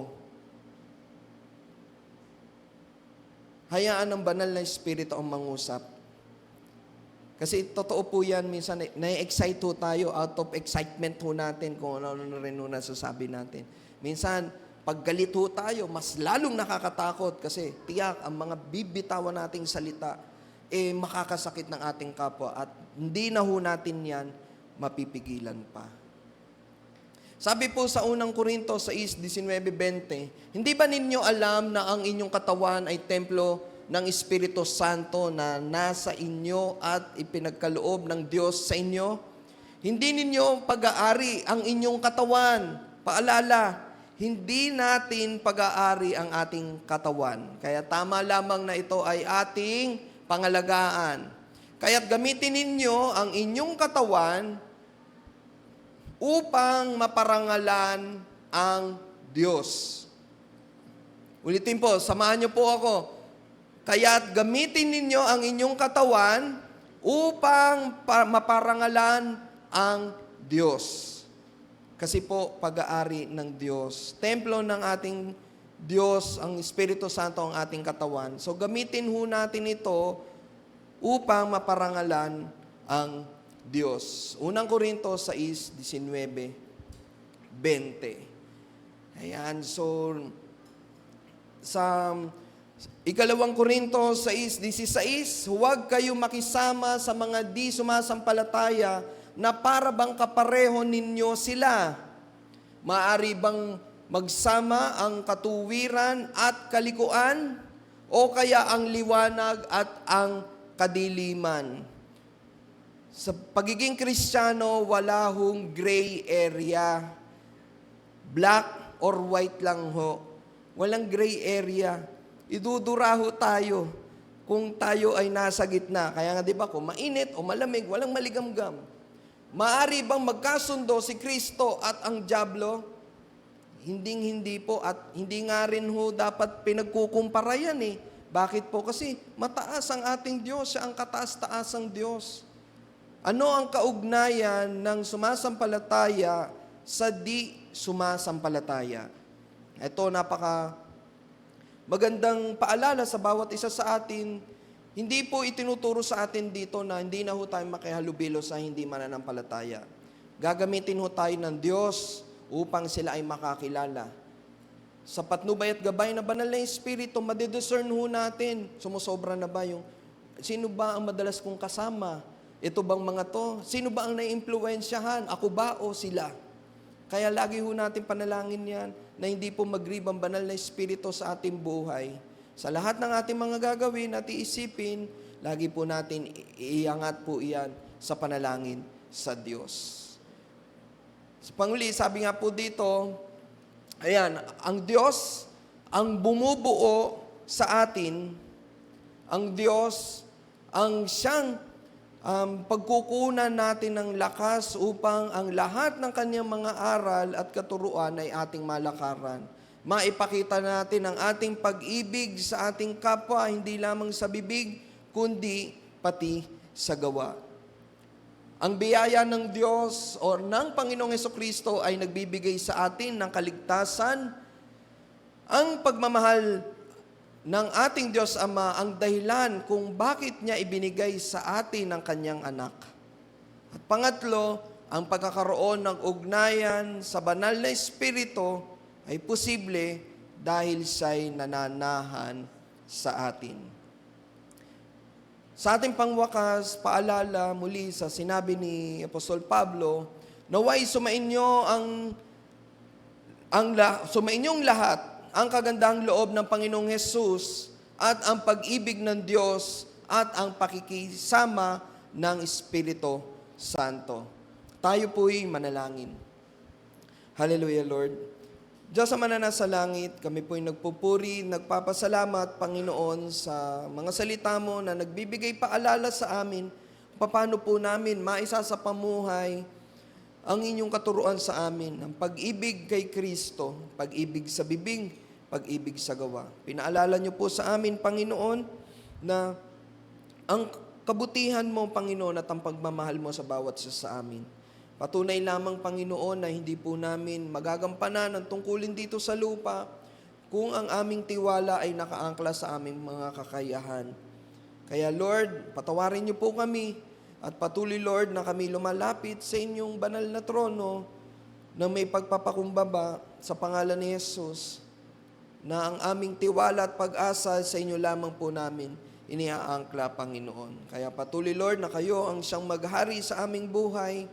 Hayaan ng banal na espiritu ang mangusap. Kasi totoo po yan, minsan na-excite ho tayo, out of excitement ho natin kung ano rin ho nasasabi natin. Minsan, pag galit ho tayo, mas lalong nakakatakot kasi tiyak ang mga bibitawan nating salita, makakasakit ng ating kapwa at hindi na ho natin yan mapipigilan pa. Sabi po sa unang Korinto 6:19-20, hindi ba ninyo alam na ang inyong katawan ay templo ng Espiritu Santo na nasa inyo at ipinagkaloob ng Diyos sa inyo? Hindi ninyo pag-aari ang inyong katawan. Paalala, hindi natin pag-aari ang ating katawan. Kaya tama lamang na ito ay ating pangalagaan. Kaya't gamitin ninyo ang inyong katawan upang maparangalan ang Diyos. Ulitin po, samahan niyo po ako. Kaya't gamitin ninyo ang inyong katawan upang maparangalan ang Diyos. Kasi po, pag-aari ng Diyos. Templo ng ating Diyos, ang Espiritu Santo ang ating katawan. So gamitin ho natin ito upang maparangalan ang Diyos. Unang Korinto 6:19-20. Ayan, so sa Ikalawang Korinto 6:16, huwag kayong makisama sa mga di sumasampalataya na para bang kapareho ninyo sila. Maari bang magsama ang katuwiran at kalikuan? o kaya ang liwanag at ang kadiliman. Sa pagiging Kristiyano, wala hong gray area. Black or white lang ho. Walang gray area. Idudura ho tayo kung tayo ay nasa gitna. Kaya nga di ba, kung mainit o malamig, walang maligamgam. Maari bang magkasundo si Kristo at ang dyablo? Hindi po, at hindi nga rin ho dapat pinagkukumpara yan eh. Bakit po? Kasi mataas ang ating Diyos, siya ang kataas-taasang Diyos. Ano ang kaugnayan ng sumasampalataya sa di sumasampalataya? Ito, napaka magandang paalala sa bawat isa sa atin. Hindi po itinuturo sa atin dito na hindi na ho tayo makihalubilo sa hindi mananampalataya. Gagamitin ho tayo ng Diyos upang sila ay makakilala. Sa patnubay at gabay na banal na Espiritu, madidiscern ho natin. Sumusobra na ba yung, sino ba ang madalas kong kasama? Ito bang mga to? Sino ba ang naiimpluwensyahan? Ako ba o sila? Kaya lagi ho natin panalangin yan na hindi po magribang banal na Espiritu sa ating buhay. Sa lahat ng ating mga gagawin at iisipin, lagi po natin iangat po iyan sa panalangin sa Diyos. Sa panguli, sabi nga po dito, ayan, ang Diyos ang bumubuo sa atin, ang Diyos ang siyang pagkukunan natin ng lakas upang ang lahat ng kanyang mga aral at katuruan ay ating malakaran. Maipakita natin ang ating pag-ibig sa ating kapwa, hindi lamang sa bibig, kundi pati sa gawa. Ang biyaya ng Diyos o ng Panginoong Hesukristo ay nagbibigay sa atin ng kaligtasan. Ang pagmamahal ng ating Diyos Ama ang dahilan kung bakit niya ibinigay sa atin ang kanyang anak. At pangatlo, ang pagkakaroon ng ugnayan sa banal na Espiritu ay posible dahil siya'y nananahan sa atin. Sa ating pangwakas, paalala muli sa sinabi ni Apostol Pablo, naway sumainyong lahat ang kagandahang loob ng Panginoong Hesus at ang pag-ibig ng Diyos at ang pakikisama ng Espiritu Santo. Tayo po'y manalangin. Hallelujah, Lord. Diyos Ama na nasa langit, kami po'y nagpupuri, nagpapasalamat, Panginoon, sa mga salita mo na nagbibigay paalala sa amin, paano po namin maisa sa pamuhay ang inyong katuruan sa amin, ang pag-ibig kay Kristo, pag-ibig sa bibig, pag-ibig sa gawa. Pinaalala niyo po sa amin, Panginoon, na ang kabutihan mo, Panginoon, at ang pagmamahal mo sa bawat isa sa amin. Patunay lamang, Panginoon, na hindi po namin magagampanan ang tungkulin dito sa lupa kung ang aming tiwala ay nakaangkla sa aming mga kakayahan. Kaya, Lord, patawarin niyo po kami at patuloy, Lord, na kami lumalapit sa inyong banal na trono na may pagpapakumbaba sa pangalan ni Jesus, na ang aming tiwala at pag-asa sa inyo lamang po namin iniaangkla, Panginoon. Kaya patuloy, Lord, na kayo ang siyang maghari sa aming buhay.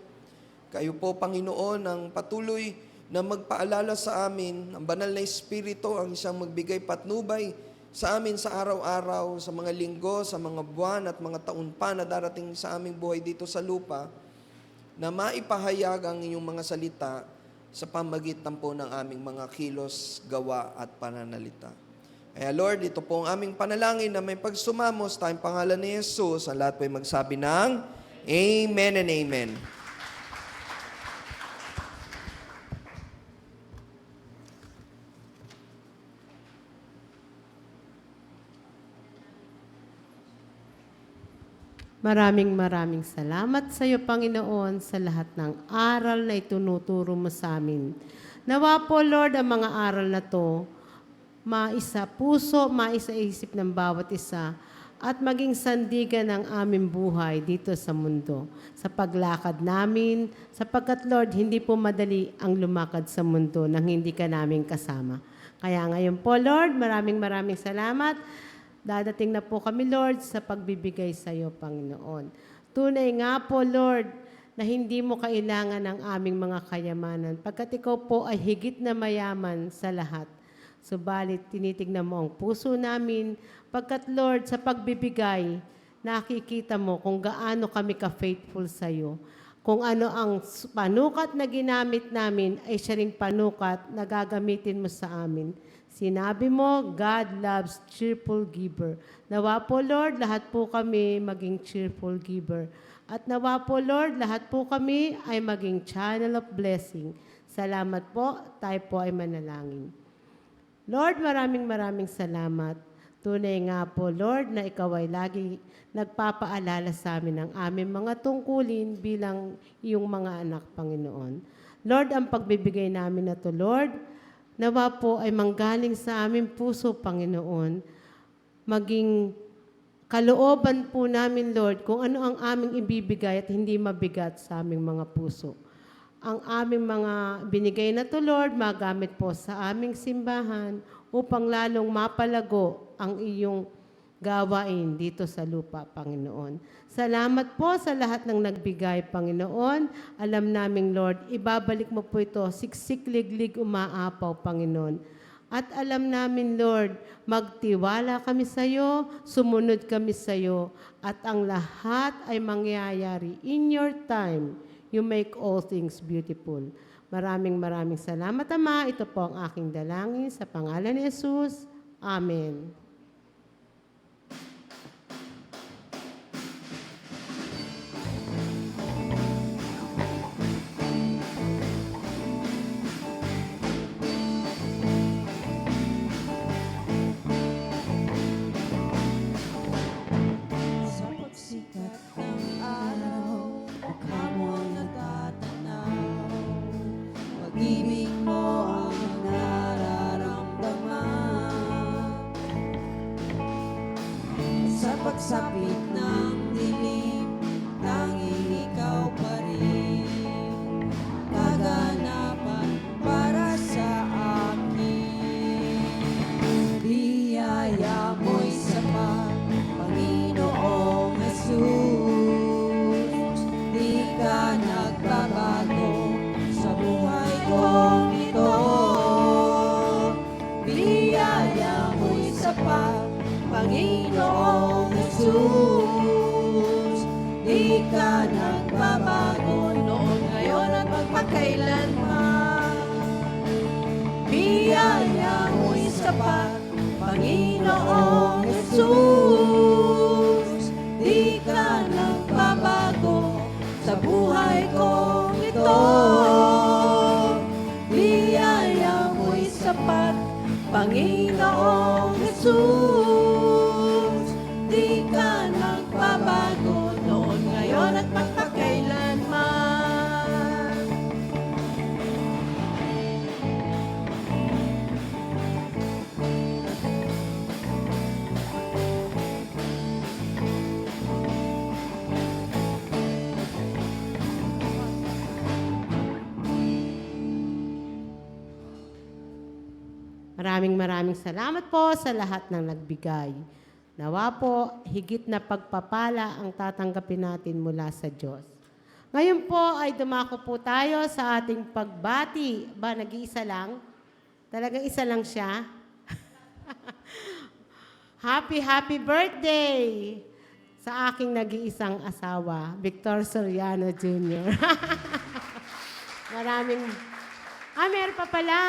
Kayo po, Panginoon, ang patuloy na magpaalala sa amin, ang banal na Espiritu ang siyang magbigay patnubay sa amin sa araw-araw, sa mga linggo, sa mga buwan at mga taon pa na darating sa aming buhay dito sa lupa, na maipahayag ang inyong mga salita sa pamagitan po ng aming mga kilos, gawa at pananalita. Kaya Lord, ito po ang aming panalangin na may pagsumamos tayong pangalan ni Jesus. Ang lahat po ay magsabi ng Amen and Amen. Maraming salamat sa iyo, Panginoon, sa lahat ng aral na itunuturo mo sa amin. Nawa po, Lord, ang mga aral na to, maisa puso, maisa isip ng bawat isa, at maging sandigan ng aming buhay dito sa mundo, sa paglakad namin, sapagkat, Lord, hindi po madali ang lumakad sa mundo nang hindi ka namin kasama. Kaya ngayon po, Lord, maraming salamat. Dadating na po kami, Lord, sa pagbibigay sa iyo, Panginoon. Tunay nga po, Lord, na hindi mo kailangan ng aming mga kayamanan, pagkat ikaw po ay higit na mayaman sa lahat. Subalit, tinitignan mo ang puso namin, pagkat Lord, sa pagbibigay, nakikita mo kung gaano kami ka-faithful sa iyo. Kung ano ang panukat na ginamit namin, ay siya ring panukat na gagamitin mo sa amin. Sinabi mo, God loves cheerful giver. Nawa po, Lord, lahat po kami maging cheerful giver. At nawa po, Lord, lahat po kami ay maging channel of blessing. Salamat po, tayo po ay manalangin. Lord, maraming salamat. Tunay nga po, Lord, na ikaw ay lagi nagpapaalala sa amin ng aming mga tungkulin bilang iyong mga anak, Panginoon. Lord, ang pagbibigay namin na to, Lord, nawa po ay manggaling sa aming puso, Panginoon. Maging kalooban po namin, Lord, kung ano ang aming ibibigay at hindi mabigat sa aming mga puso. Ang aming mga binigay na to, Lord, magamit po sa aming simbahan upang lalong mapalago ang iyong gawain dito sa lupa, Panginoon. Salamat po sa lahat ng nagbigay, Panginoon. Alam namin, Lord, ibabalik mo po ito, siksik, liglig, umaapaw, Panginoon. At alam namin, Lord, magtiwala kami sa iyo, sumunod kami sa iyo, at ang lahat ay mangyayari in your time. You make all things beautiful. Maraming salamat, Ama. Ito po ang aking dalangin sa pangalan ni Jesus. Amen. Sa pagsikat ng araw, mukha mo ang natatanaw. Pag-ibig mo ang nararamdaman. Sa pagsapit ng dilim, tanging ikaw pa rin. Kaganapan para sa akin. Biyaya mo'y sapat, Panginoong Jesus. Di ka nagbabago sa buhay kong ito. Biyaya mo'y sapat, Panginoong Jesus. Di ka nagbabago noon, ngayon at magpakailanman. Biyaya mo'y sapat, Panginoong Jesus. Di ka nagbabago sa buhay kong ito. Biyaya mo'y sapat, Panginoong Jesus. Di ka nagbabago noon, ngayon at magpakailanman. Maraming salamat po sa lahat ng nagbigay. Nawa po, higit na pagpapala ang tatanggapin natin mula sa Diyos. Ngayon po ay dumako po tayo sa ating pagbati. Ba, nag-iisa lang? Talagang isa lang siya? Happy birthday sa aking nag-iisang asawa, Victor Soriano Jr. Meron pa pala.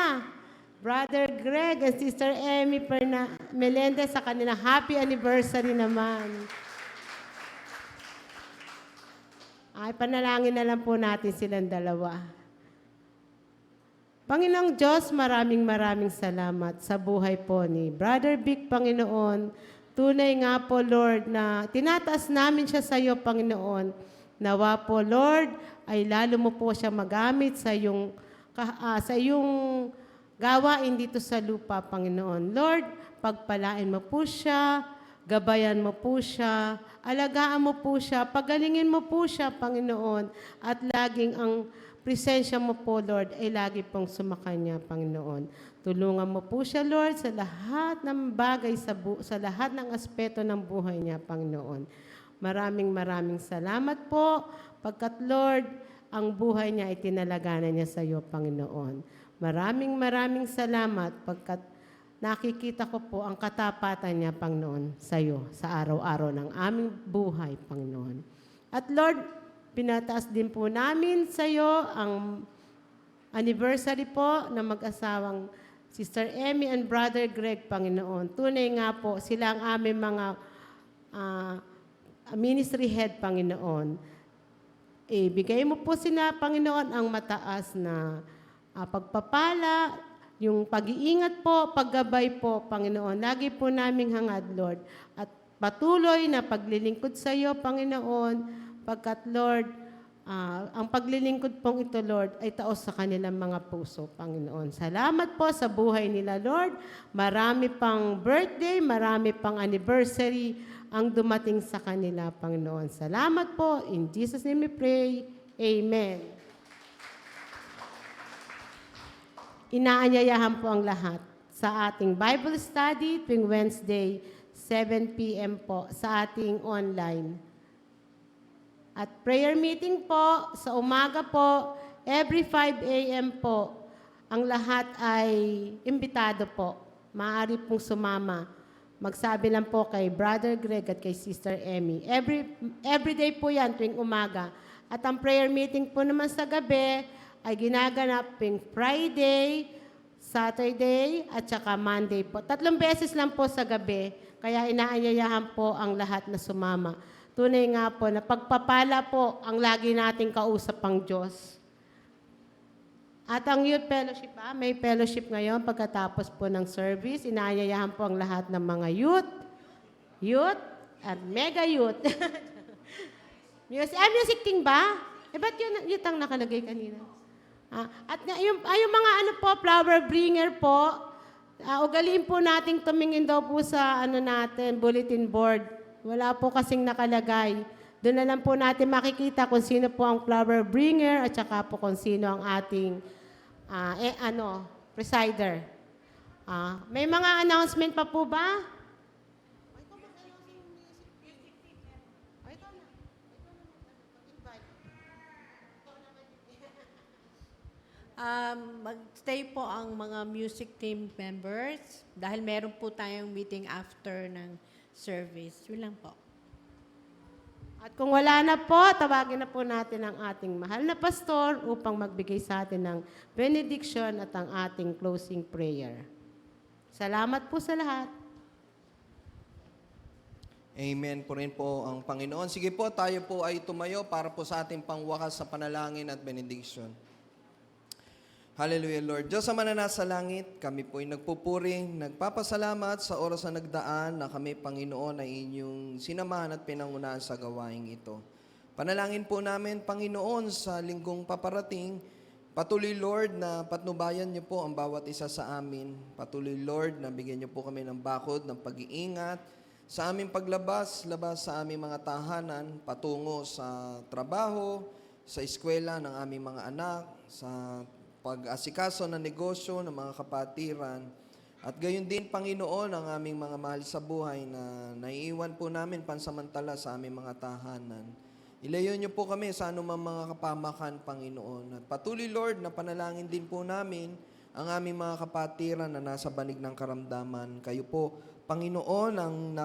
Brother Greg and Sister Emmy Melendez sa kanilang happy anniversary naman. Ay, panalangin na lang po natin silang dalawa. Panginoong Diyos, maraming salamat sa buhay po ni Brother Vic, Panginoon. Tunay nga po, Lord, na tinataas namin siya sa iyo, Panginoon. Nawa po, Lord, ay lalo mo po siya magamit sa iyong gawain dito sa lupa, Panginoon. Lord, pagpalain mo po siya, gabayan mo po siya, alagaan mo po siya, pagalingin mo po siya, Panginoon, at laging ang presensya mo po, Lord, ay lagi pong sumakanya, Panginoon. Tulungan mo po siya, Lord, sa lahat ng bagay, sa lahat ng aspeto ng buhay niya, Panginoon. Maraming salamat po, pagkat, Lord, ang buhay niya ay tinalaganan niya sa iyo, Panginoon. Maraming salamat pagkat nakikita ko po ang katapatan niya, Panginoon, sa iyo, sa araw-araw ng aming buhay, Panginoon. At Lord, pinataas din po namin sa iyo ang anniversary po ng mag-asawang Sister Emmy and Brother Greg, Panginoon. Tunay nga po, sila ang aming mga ministry head, Panginoon. Ibigay mo po sila, Panginoon, ang mataas na pagpapala, yung pag-iingat po, paggabay po, Panginoon. Lagi po naming hangad, Lord. At patuloy na paglilingkod sa iyo, Panginoon, pagkat, Lord, ang paglilingkod pong ito, Lord, ay taos sa kanilang mga puso, Panginoon. Salamat po sa buhay nila, Lord. Marami pang birthday, marami pang anniversary ang dumating sa kanila, Panginoon. Salamat po. In Jesus' name we pray. Amen. Inaanyayahan po ang lahat sa ating Bible study tuwing Wednesday, 7 p.m. po sa ating online. At prayer meeting po, sa umaga po, every 5 a.m. po, ang lahat ay imbitado po. Maaari pong sumama. Magsabi lang po kay Brother Greg at kay Sister Emmy. Every day po yan tuwing umaga. At ang prayer meeting po naman sa gabi ay ginaganap tuwing Friday, Saturday, at saka Monday po. 3 beses lang po sa gabi. Kaya inaanyayahan po ang lahat na sumama. Tunay nga po na pagpapala po ang lagi nating kausap ang Diyos. At ang youth fellowship, may fellowship ngayon pagkatapos po ng service. Inaanyayahan po ang lahat ng mga youth, at mega youth. Music team ba? Ba't yun ang nakalagay kanina? At yung mga flower bringer po, ugaliin po nating tumingin daw po sa bulletin board. Wala po kasing nakalagay. Doon na lang po natin makikita kung sino po ang flower bringer at saka po kung sino ang ating presider. May mga announcement pa po ba? Mag-stay po ang mga music team members dahil meron po tayong meeting after ng service. Yun lang po. At kung wala na po, tawagin na po natin ang ating mahal na pastor upang magbigay sa atin ng benediction at ang ating closing prayer. Salamat po sa lahat. Amen po rin po ang Panginoon. Sige po, tayo po ay tumayo para po sa ating pangwakas sa panalangin at benediction. Hallelujah, Lord. Diyos ama na nasa langit, kami po ay nagpupuring, nagpapasalamat sa oras na nagdaan na kami, Panginoon, ay inyong sinamahan at pinangunahan sa gawaing ito. Panalangin po namin, Panginoon, sa linggong paparating, patuloy, Lord, na patnubayan niyo po ang bawat isa sa amin. Patuloy, Lord, na bigyan niyo po kami ng bakod, ng pag-iingat, sa aming labas sa aming mga tahanan, patungo sa trabaho, sa eskwela ng aming mga anak, sa pag-asikaso ng negosyo, ng mga kapatiran. At gayon din, Panginoon, ang aming mga mahal sa buhay na naiiwan po namin pansamantala sa aming mga tahanan. Ilayo niyo po kami sa anumang mga kapamakan, Panginoon. At patuloy, Lord, na panalangin din po namin ang aming mga kapatiran na nasa banig ng karamdaman. Kayo po, Panginoon, ang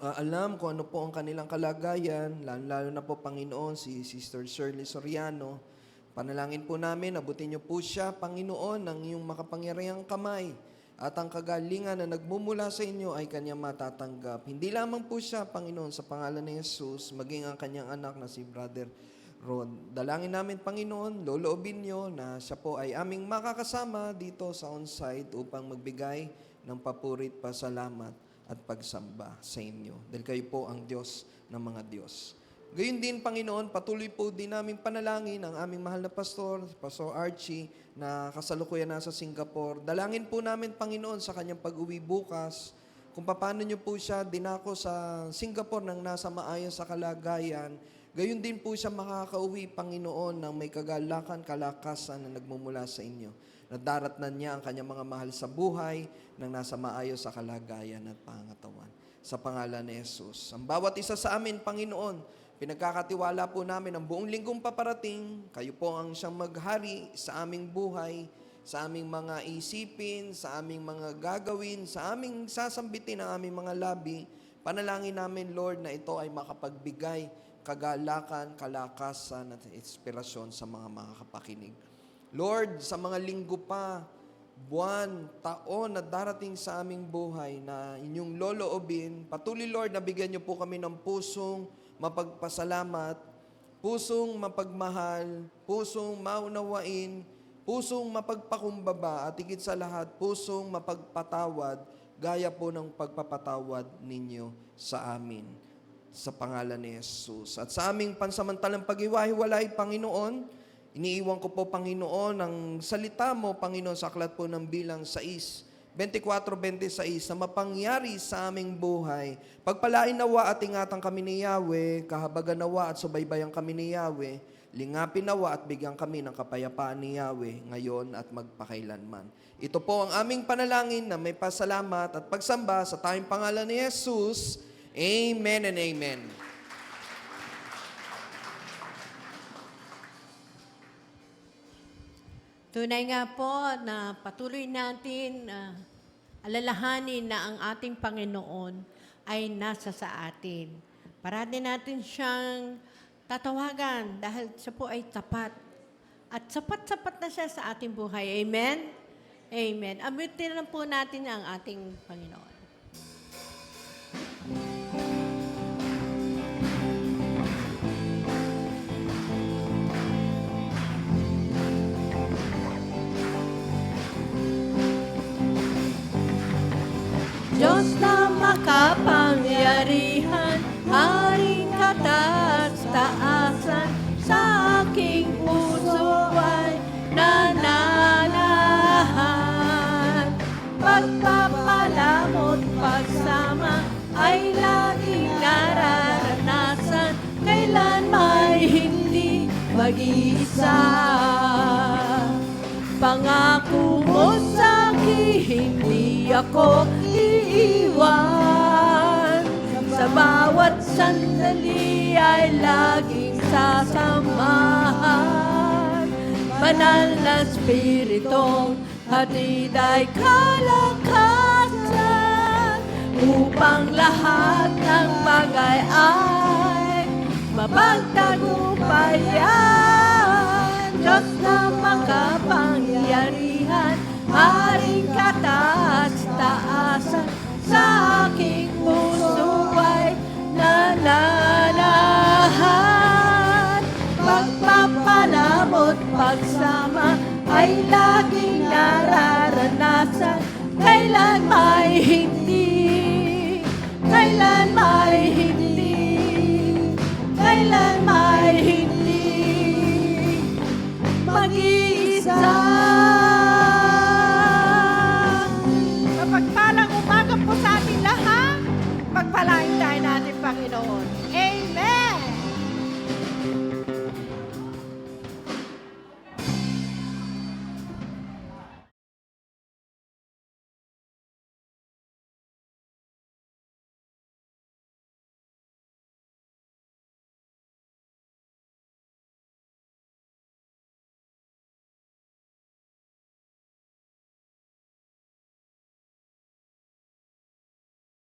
alam kung ano po ang kanilang kalagayan, lalo na po, Panginoon, si Sister Shirley Soriano. Panalangin po namin, abutin niyo po siya, Panginoon, ng iyong makapangyarihang kamay at ang kagalingan na nagmumula sa inyo ay kanyang matatanggap. Hindi lamang po siya, Panginoon, sa pangalan ni Jesus, maging ang kanyang anak na si Brother Rod. Dalangin namin, Panginoon, loloobin niyo na siya po ay aming makakasama dito sa on-site upang magbigay ng papurit, pasalamat at pagsamba sa inyo. Dahil kayo po ang Diyos ng mga Diyos. Gayun din, Panginoon, patuloy po din namin panalangin ang aming mahal na pastor, Pastor Archie, na kasalukuyan nasa Singapore. Dalangin po namin, Panginoon, sa kanyang pag-uwi bukas, kung paano niyo po siya dinako sa Singapore nang nasa maayos sa kalagayan. Gayun din po siya makakauwi, Panginoon, ng may kagalakan, kalakasan na nagmumula sa inyo. Nadaratnan niya ang kanyang mga mahal sa buhay nang nasa maayos sa kalagayan at pangatawan. Sa pangalan ni Jesus. Ang bawat isa sa amin, Panginoon, pinagkakatiwala po namin ang buong linggong paparating. Kayo po ang siyang maghari sa aming buhay. sa aming mga isipin, sa aming mga gagawin, sa aming sasambitin ang aming mga labi. Panalangin namin, Lord, na ito ay makapagbigay kagalakan, kalakasan at inspirasyon sa mga makakapakinig. Lord, sa mga linggo pa, buwan, taon na darating sa aming buhay na inyong loloobin, patuloy, Lord, na bigyan niyo po kami ng pusong mapagpasalamat, pusong mapagmahal, pusong maunawain, pusong mapagpakumbaba, at higit sa lahat, pusong mapagpatawad, gaya po ng pagpapatawad ninyo sa amin. Sa pangalan ni Jesus. At sa aming pansamantalang paghiwa-hiwalay, Panginoon, iniiwan ko po, Panginoon, ang salita mo, Panginoon, sa aklat po ng Bilang 24:26, na mapangyari sa aming buhay. Pagpalain nawa at ingatan kami ni Yahweh, kahabagan nawa at subaybayan kami ni Yahweh, lingapin nawa at bigyan kami ng kapayapaan ni Yahweh, ngayon at magpakailanman. Ito po ang aming panalangin na may pasalamat at pagsamba sa tayong pangalan ni Jesus. Amen and amen. Tunay nga po na patuloy natin alalahanin na ang ating Panginoon ay nasa sa atin. Parati natin siyang tatawagan dahil siya po ay tapat. At sapat-sapat na siya sa ating buhay. Amen? Amen. Abutin lang po natin ang ating Panginoon. Diyos na makapangyarihan, Haring kataas-taasan, sa aking puso ay nananahan. Pagpapalamot pagsama ay laging nararanasan, kailan may hindi mag-iisa. Pangako mo sa'kin, hindi ako iiwan. Sa bawat sandali ay laging sasamahan. Banal na Espiritong hatid ay kalakasan, upang lahat ng bagay ay mapagtagumpayan. Diyos na makapangyarihan, Haring kataas-taasan, sa aking puso ay nananahan. Pagpapalamot pagsama ay laging nararanasan, kailan may hindi, kailan may hindi, kailan may hindi mag